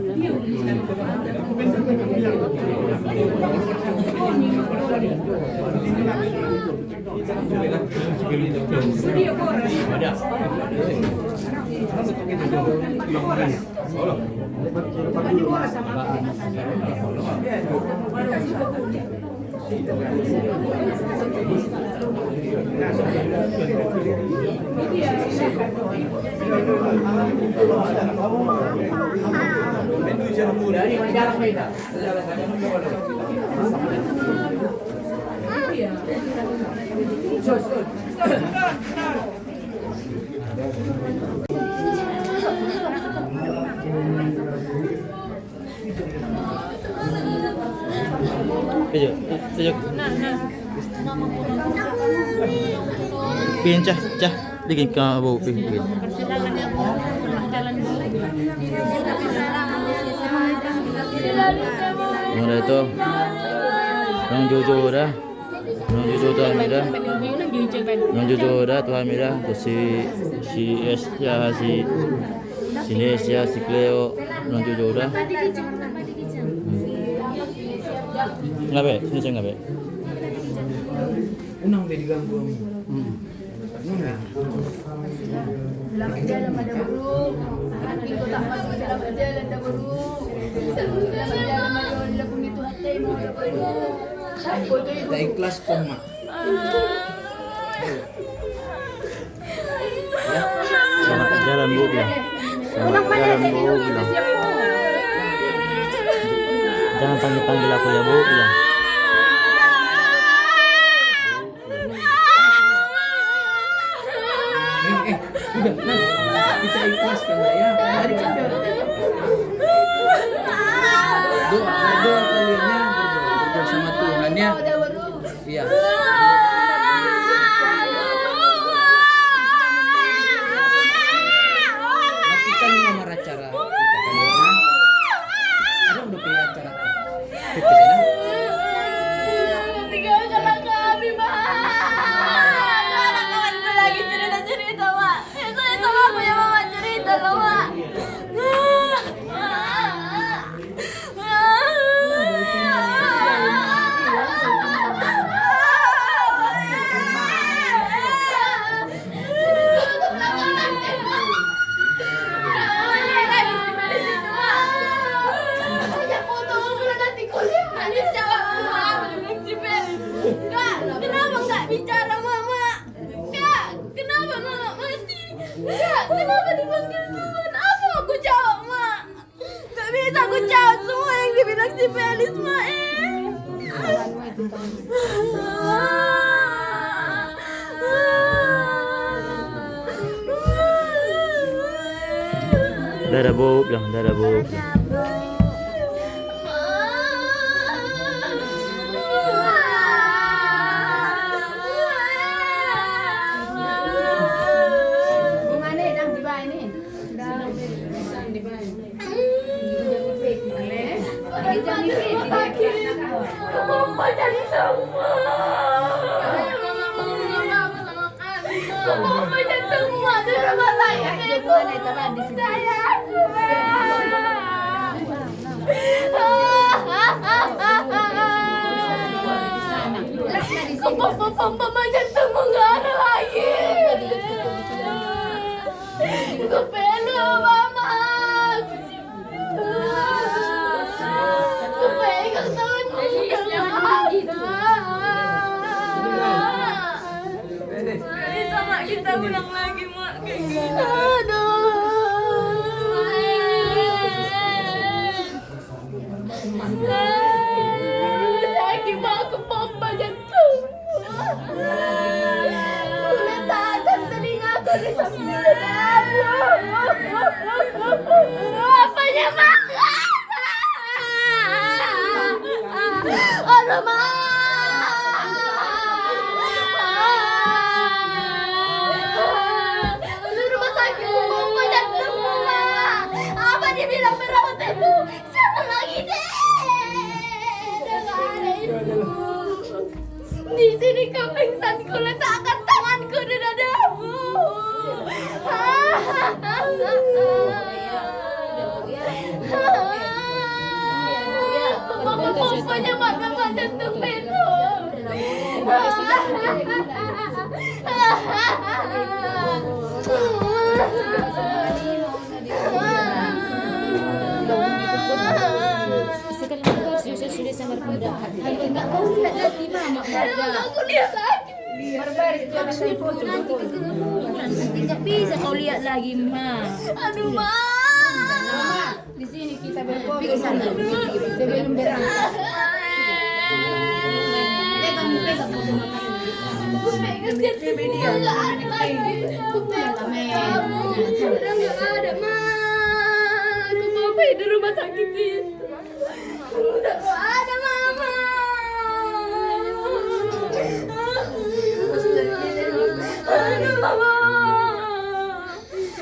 Pin cah bikin ka bu bikin. Mula itu Nang Jojo dah. Nang Jojo Tuhan Mira. Nang Jojo dah Tuhan Mira. Si Es ya si Les ya si Cleo. Nang Jojo dah. Ngabe, sini saya ngabe. Unang bedi ganggu. Selamat jalan pada burung, hati kau tak masuk selamat jalan dah burung. Selamat jalan pada orang pun itu hati mau dah burung. Tak ikhlas koma. Selamat jalan Bu bilang. Selamat jalan Bu bilang. Jangan panggil aku ya Bu bilang. Udah, kita ikhlaskan lah ya. Mari kita doa kaliannya berdoa sama Tuhan ya. Iya. Nanti kan nomor acara kita kan ya. Ada udah punya acara. Kita kan. Tinggalkanlah kami, Mak. Anak kawanku lagi cerita-cerita, Mak. Saya sama aku yang Mama cerita loh, Mak. Kenapa nggak bicara Mama? Kak, kenapa Mama mati? Kak, kenapa dipanggil Tuhan? Apa aku jawab, Mak? Gak bisa aku jawab semua yang dibilang si Felis, Mak. Dadah Bu bilang, dadah Bu. Mama jadi semua. Mama jadi semua di rumah saya. Mama jadi semua nggak ada lagi. Kepelu Mama. ulang lagi mak kayak gini. Sakit mak, aku pompa jantung. Letakkan telinga aku di samping apanya mak? Aduh mak. Di rumah sakit pompa jantung mak. Apa dia bilang perawat ibu? Jangan lagi deh. Di sini kau pingsan, ku letakkan tanganku di dadamu. Pokoknya makan mak jantung penuh. Sudah samar pada enggak kau lihat lagi mama Aku lihat lagi. berbaris dia bisa foto nanti nggak bisa kau lihat lagi ma. Aduh ma. Di sini kita berfoto sebelum berangkat. Pegang foto mama ini. Aku pegang jantung nggak ada lagi. Aku pegang kamu udah nggak ada ma. Aku mau pergi di rumah sakit ini. Udah gak ada mama. Aduh mama.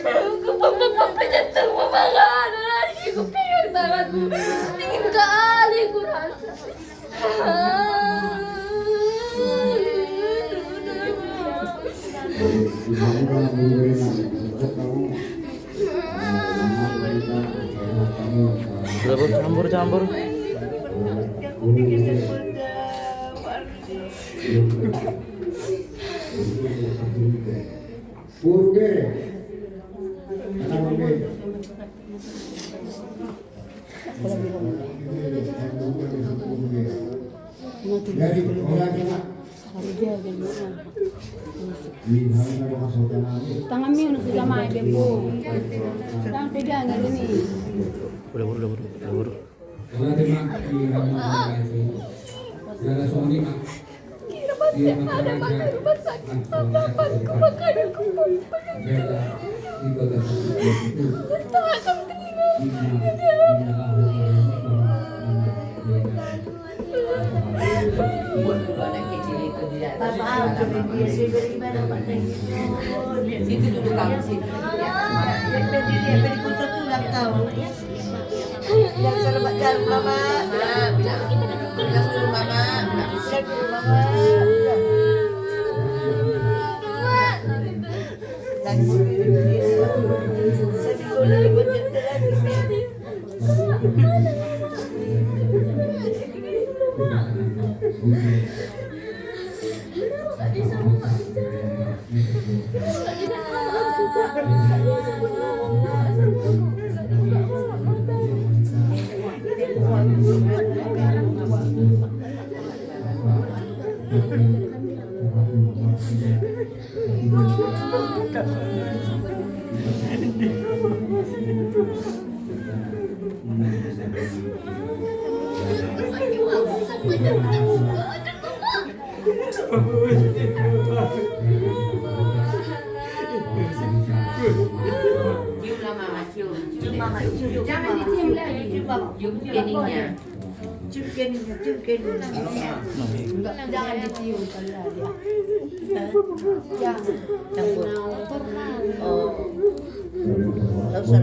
Aku pompa jantung mama gak ada lagi. Aku pegang tanganmu. Dingin kali aku rasa. Campur. Tangan mi udah sudah main bembo. Tangan pegang ini. Udah. Kira masih ada makan rumah sakit papaku makan aku pompa jantung. Letakkan Situ duduk kamu situ. Jangan selamat jalan mama. Bilang dulu mama. Bilang dulu mama. Jangan dicium lagi, cium keningnya. Cium keningnya. Jangan dicium kali lagi. Jangan. Oh. Tak usah.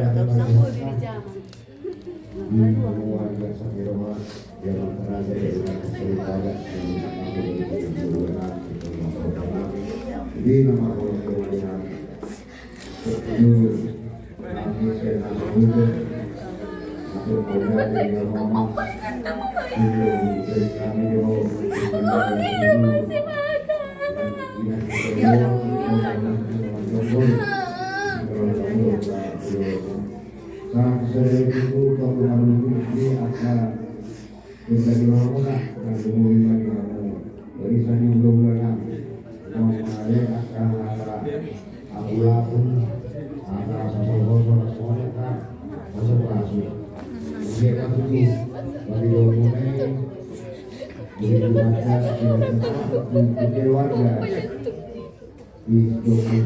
keluarga di Jogja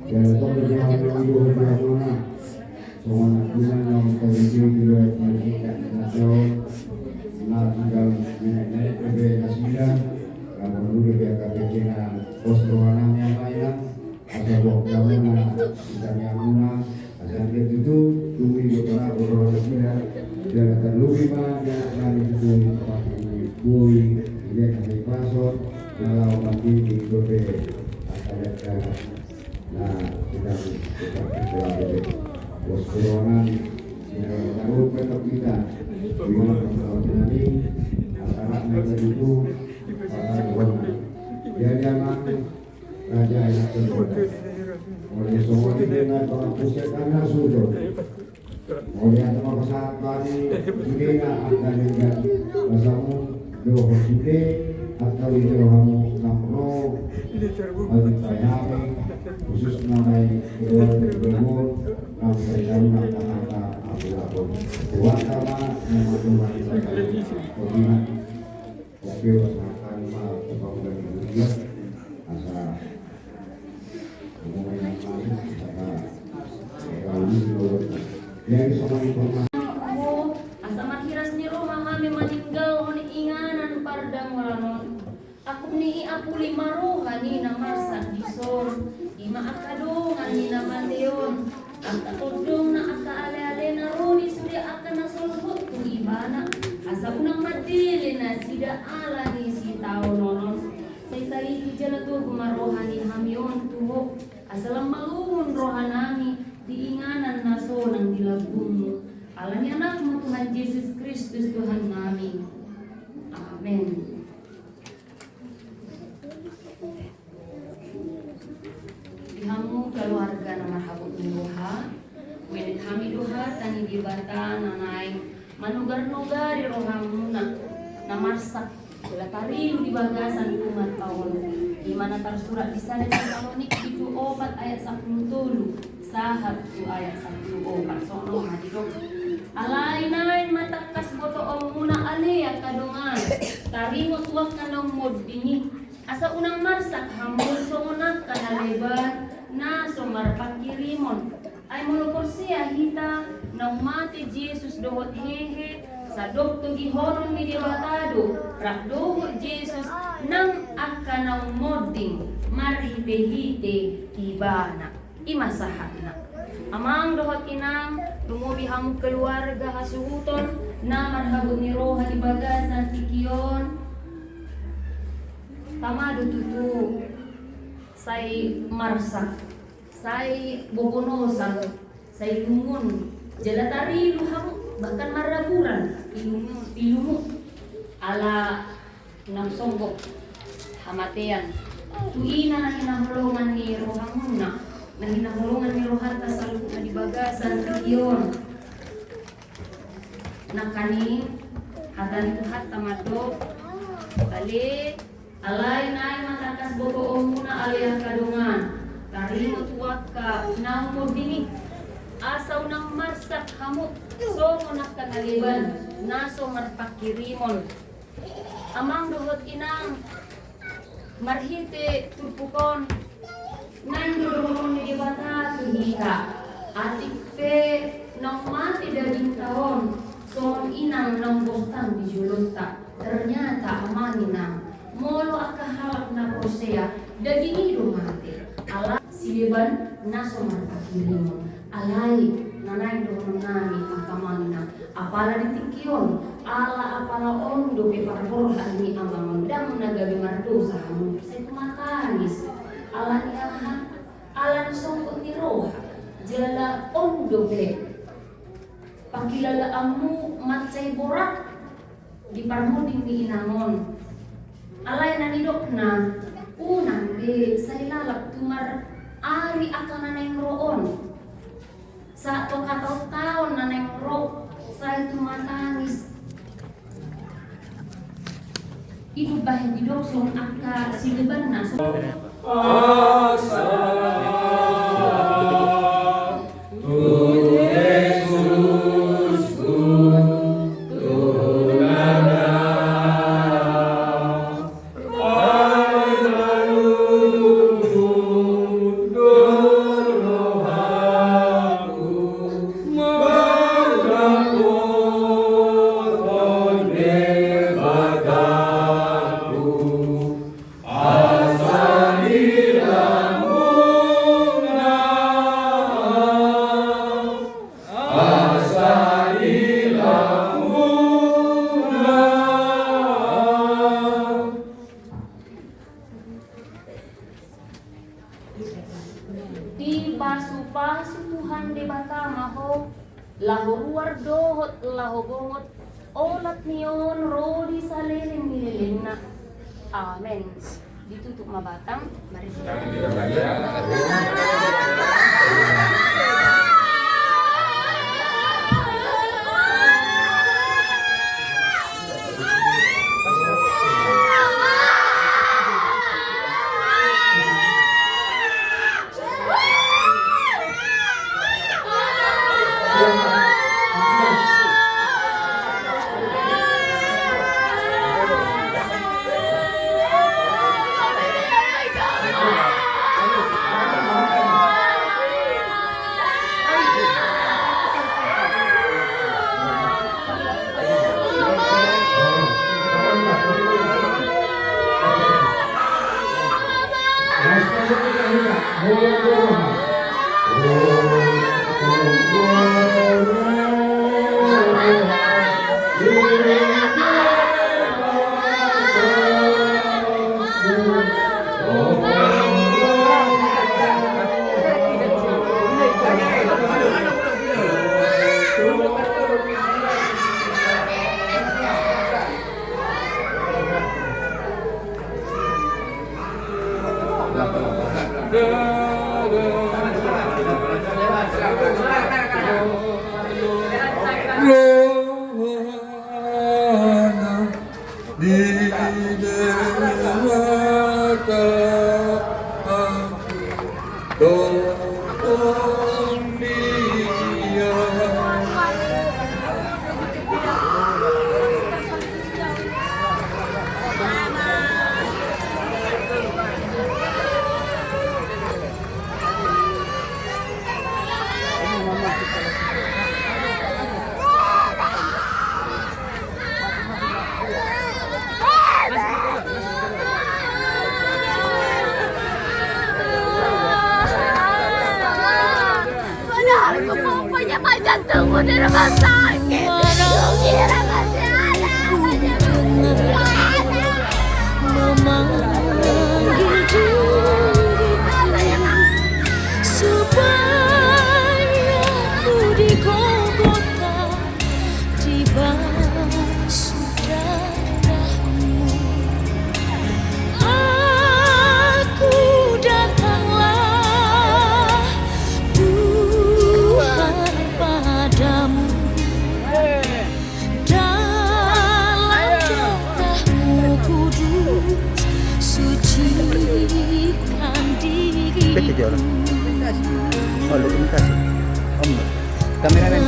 dan untuk berjalan menuju mana semua nakunan yang terjadi di luar Amerika Nasional tinggal nenek PB Nasida kalau dulu dia KPK pos ruangan yang lain asal boklamuna kita nyamuna asal itu tumi beberapa Nasida dan terlebih banyak dari itu bui dia kasih pasor kalau nanti di PB akan nah kita berdoa bos ruangan yang tahu petok kita bagaimana kalau nanti anak mereka itu akan berwarna dia jangan raja yang terbuka oleh semua dengan orang pusat karena sudah oleh semua kesehatan juga akan dengan rasamu doa sude atau doamu namro atau sayang khusus mengenai keluar sampai dalam kata-kata aku buat sama memang Tuhan oke masakan mal kebangunan dunia asa ngomong yang lain kata kalau menurut dari semua informasi asa makhiras ni roh mami meninggal on inganan parda molanon aku ni aku lima rohani na marsak disor ima akadongan ni na mateon aka odong na aka ale-ale na roni sudah akan nasolbot ku ibana asa unang madili na sida ala ni si tao nonon say tali hijala to gumarohani hamion tuho asa malungon rohanami diinganan naso ng dilagum ala ni anakmu Tuhan Yesus Kristus Tuhan namin. Amen. Hamu keluarga na mahabot ni Roha wenit hami duha tani di bata nanay manugar-nugar rohamu na marsak latari di bagasan kumat taon di mana tersurat di sana Tesalonik itu 4 ayat 10 sahat tu ayat 10 sono hadidok alay-nay matakas boto omuna aliya kadongan taringot wak kanong modini asa unang marsak hamul songonak kanaleban na somar pakirimon ay molopor siya hita nang mati Jesus dohot hehe sa dokto gihonon mi debatado rakdohot Jesus nang akanang moding marhite-hite ibana imasahat na amang dohot inang tumubi hamog keluarga hasuhuton na marhabot ni Roha di bagasan tikiyon tamado tutu say marsak say bobonosan say lumun jelatari luham bahkan maraburan ilumu ala nang songgok hamatean tuina na hinahulungan ni Rohamuna na hinahulungan ni Rohata sa lukot na dibagasan tikiyon nakani hatan tuhat tamadok balik alay na matakas boto muna aliyah kadungan tarimot waka nang modini asaw ng marsak hamot so munak kanaliban naso marpakirimon amang duhot inang marhite tupukon nang duhon ni dibata tuhika atik pe nang mati daging tahon so inang nang bostang di julunta ternyata amaninang molo akahalak na prosea daging mati ala siliban naso marpakirimon alay nanay doon nami akamanina apala ditikyon ala apala ondo pe parborhan ni amamandang nagabi mardo sa hamon sa kumakanis ala niya ala songkot ni Roha jala ondo pe pakilala amu matchay borak di parmoding ni inamon alay nanidok na unang be sa ilalap tumar ari akan nanay roon sa kataw-taon na nang-ro sa tumatangis ibu bahin didok so aka siliban na so luar dohot lahu bohot olat nion rodi salilin nililina. Amin. Ditutup mabatang, mari kita jantungku di rumah sakit. Kira masih ada. Memanggil diriku supaya ku di Golgota dibasuh darahmu. Aku datanglah Tuhan padamu, dalam darahmu kudus sucikan diriku. Oh, lu kasih. Om. Kameramen.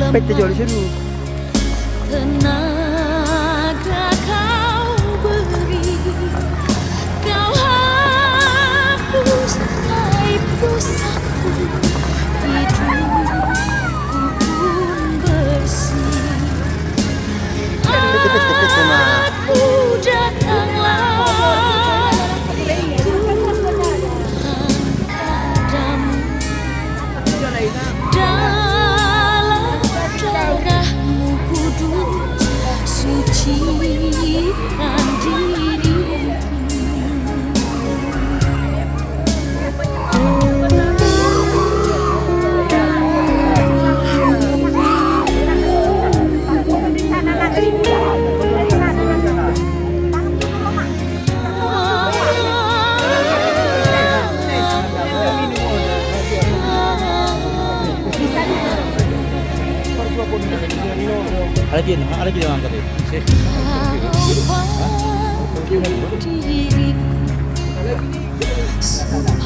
Pete jual sini. Tenaga kau beri, kau hapus aib dosaku, hidupku pun bersih. Aku datanglah dalam darahmu kudus sucikan diriku. Lagi dia angkat itu.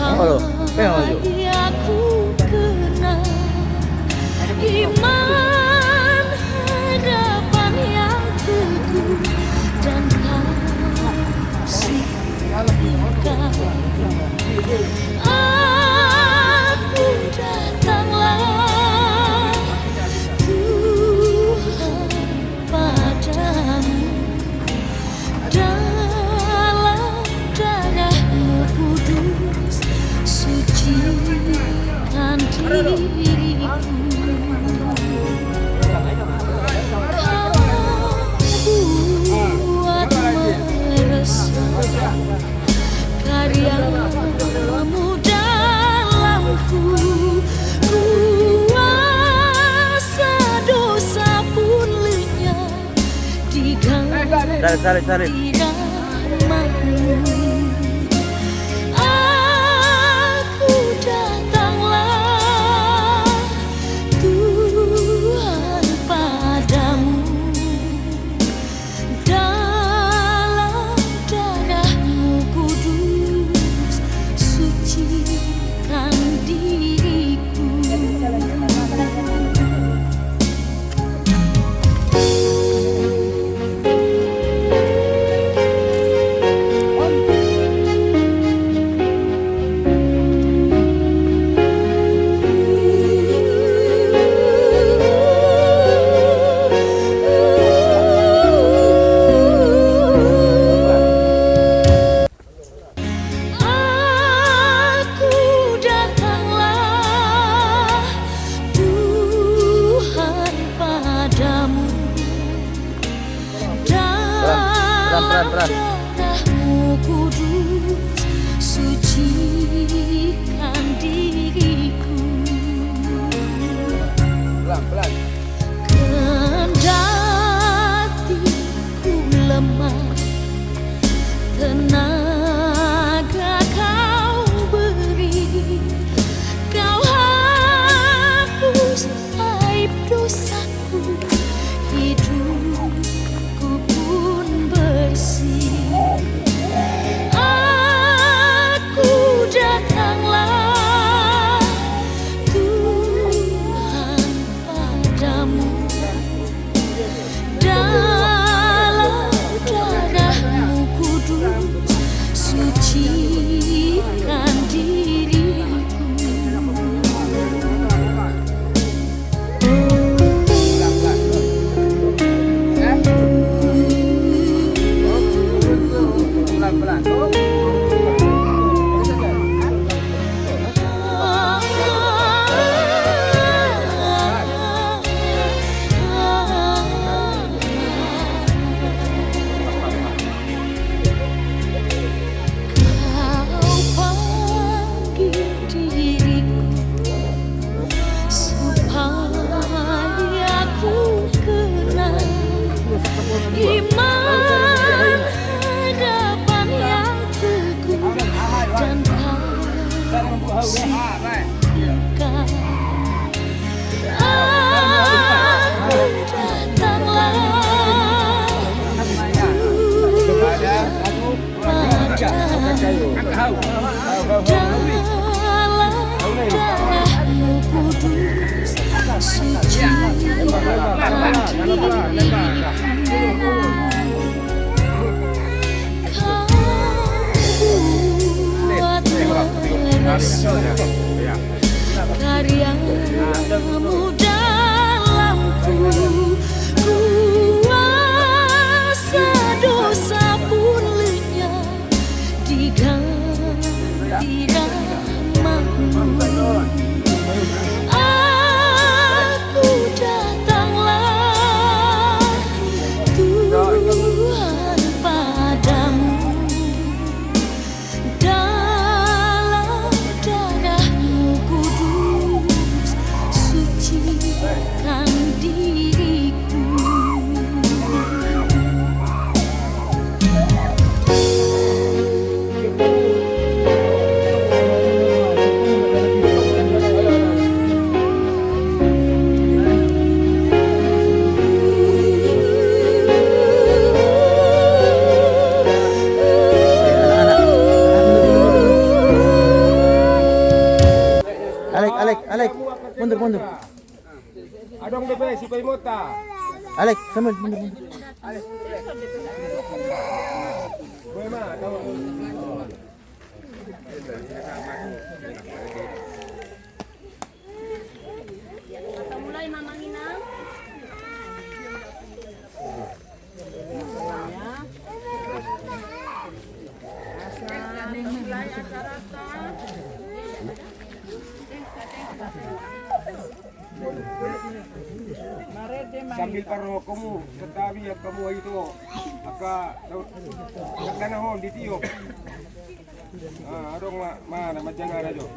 Halo, pengen aku kenal iman harapan yang teguh dan kasih Engkau. Aku datanglah Tuhan padamu, dalam darahmu kudus sucikan diriku. Salib. Aku datanglah Tuhan padamu dalam darah-Mu kudus sucikan diriku. Aku datanglah Tuhan padamu dalam darah-Mu kudus sucikan diriku. Kendati ku lemah, tenaga Kau beri, Kau hapus aib dosaku, hidupku pun bersih. Aku datanglah Tuhan padamu dalam darah-Mu kudus sucikan diriku. Kau panggil diriku supaya ku kenal iman hadapan yang teguh dan Kau singkirkan. Aku datanglah dalam darah-Mu kudus sucikan diriku. Kau buat karya-Mu dalamku, kuasa dosa pun lenyap diganti rahmat-Mu. Aku datanglah Tuhan padamu dalam darah-Mu kudus sucikan diriku. Alek, mundur. Adong DP si Paimota. Alek, mundur. Boy ma, tahu. Kita mulai Mama Nina. Mulai acara. Sambil paro kamu tetapi ya kamu itu aka nagdanahon di tiyo. Adong mana majanga rajo.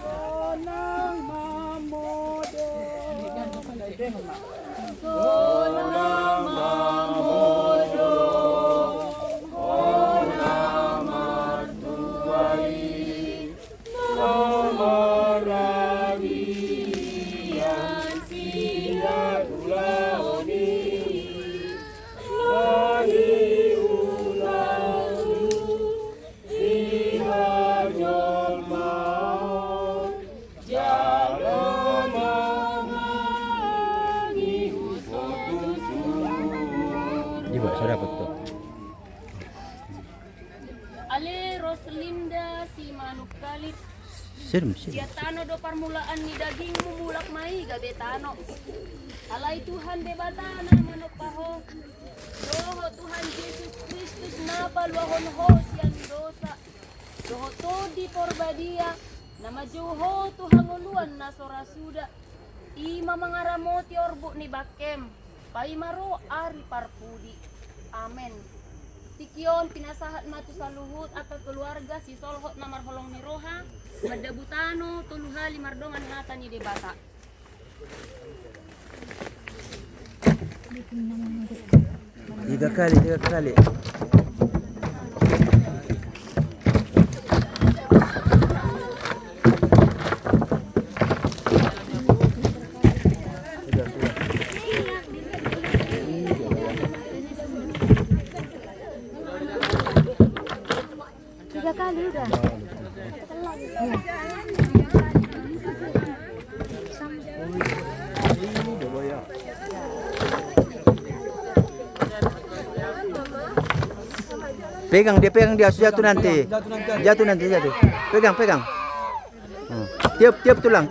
Nang mamode. Nang mamode. Coba saya dapat tuh. Ale Roslinda si manuk kalit. Sirum. Siatano do permulaan ni dagingmu mulak mai gabetano. Alay Tuhan bebatana manuk paho. Doho Tuhan Yesus Kristus napaluahon ho siang dosa. Doho to di porbadia. Nama Joho Tuhan nguluan na sorasuda. Ima mangaramoti orbu ni bakem. Paimaro ari parpudi. Amen. Tikion pinasahat matu sa luhut atau keluarga si solhot na marholong ni roha. Madabutano tuluhali mardongan nata ni debata. Tiga kali. Tiga kali udah. Pegang dia jatuh nanti. Pegang. Tiup tulang.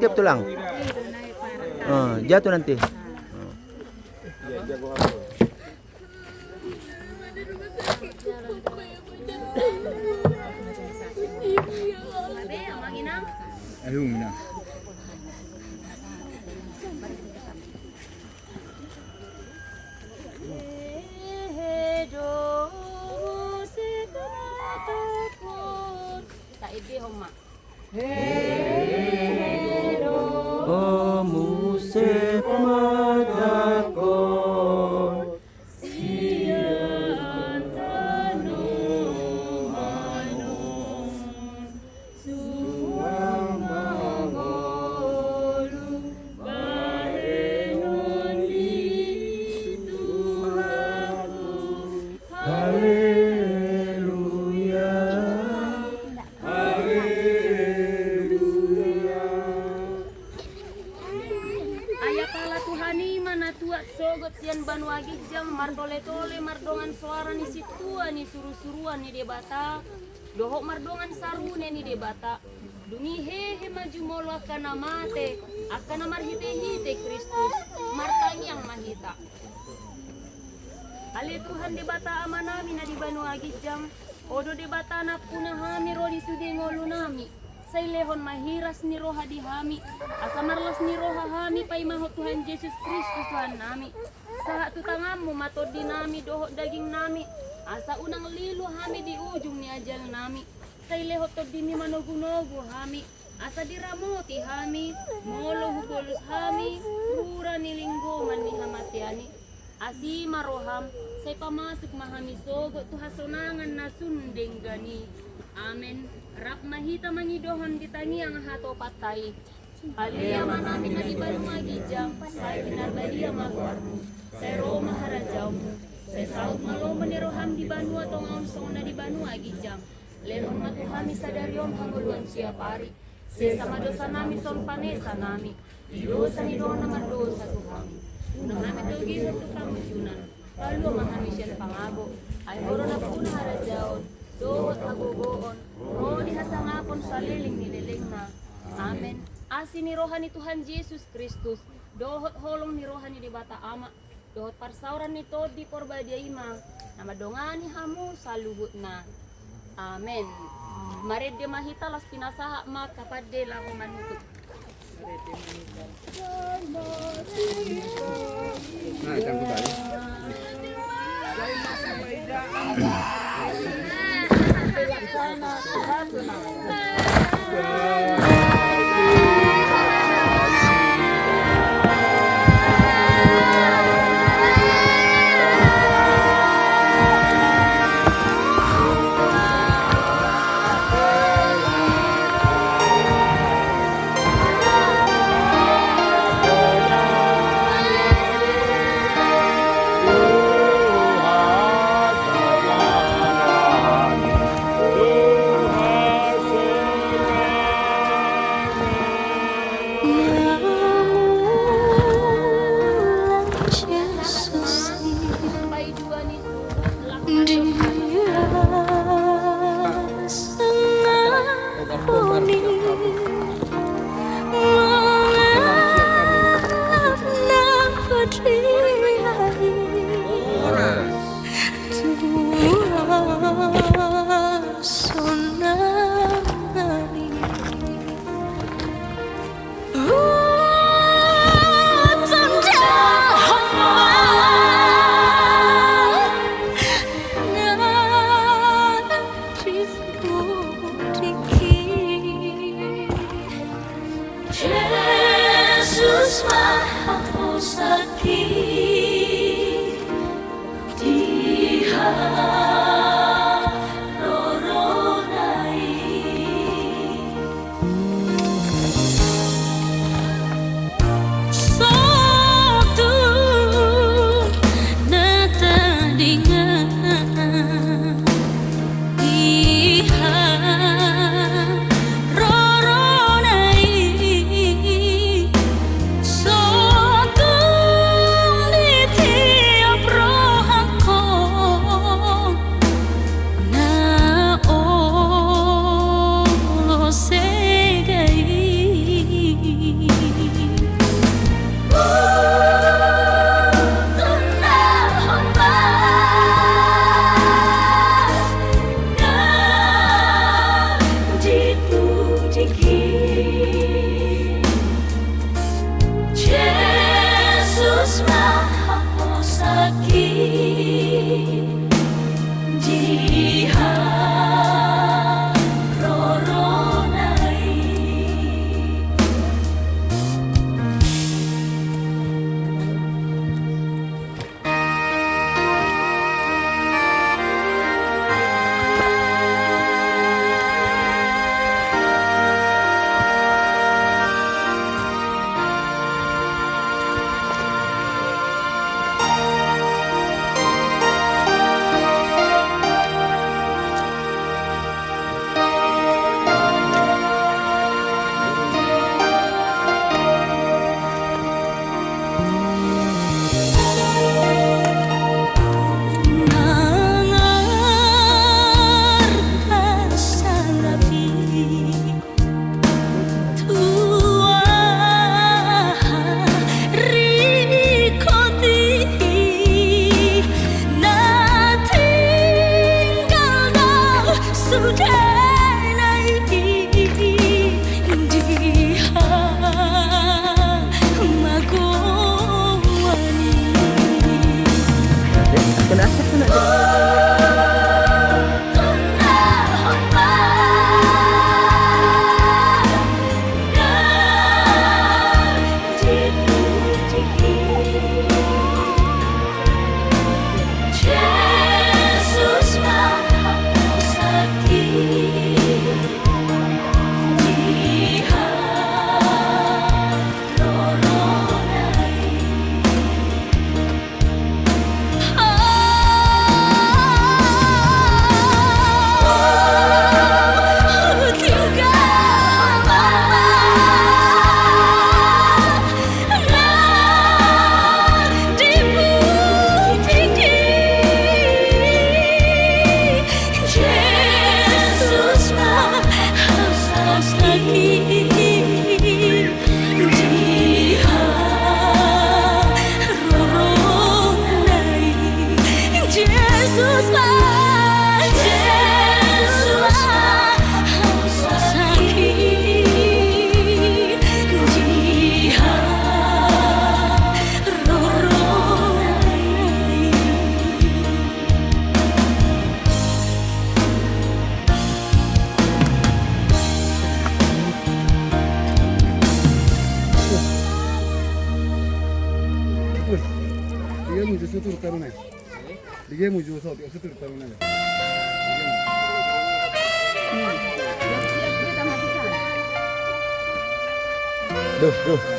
Jatuh nanti. Ayo mina. Oh musik madakon Banuagi jam mardole-tole mardongan suara ni situa ni suruh-suruan ni debata dohok mardongan sarune ni debata duni hehe maju molo akan mate akan marhite-hite Kristus martangi yang mahita ale Tuhan debata amanami na di Banuagi jam odo debata na punahami rodi sudi ngolu nami sailehon mahiras ni roha di hami asa marlas ni roha hami pai mahot Tuhan Yesus Kristus Tuhan nami saat tutangamu matod di nami dohok daging nami asa unang lilo hami di ujung ni ajal nami sailehot tod di manogu-nogu hami asa diramoti hami molo hugolus hami rura ni linggoman ni hamatiani asi maroham say pamasok mahami sogo tu hasonangan na sundeng gani amen rak mahita mangidohon di tani ang hato patay alia manami na di Banuagi jam say pinarbadia magwarmo say Roma harajawmu say saut maloma ni roham di Banua tongaon song na di Banuagi jam lenon matuhami sa daryom hanguluan siya pari say sama dosa nami son panesa nami di dosa ni doon na madosa tuhami unang nami tulgi sa tukang sunan palu mahami siya pangabo ay moro na po na harajawon dohot hagugoon roni hasangapon sa liling nililing na amen asi ni rohan ni Tuhan Yesus Kristus dohot holong ni rohan ni debata ama dohot parsauran ni Tod di porbadia ima na madongani hamu sa luhut na amen mared de mahita las pinasaha ma kapad de la manukut Nah, jangan kembali.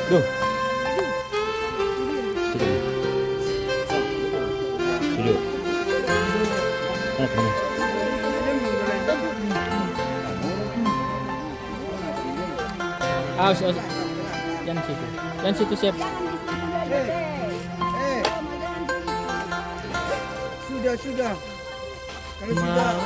Duh. Duduk. Mana? Aus. Yang situ siap. Sudah. Kalau sudah.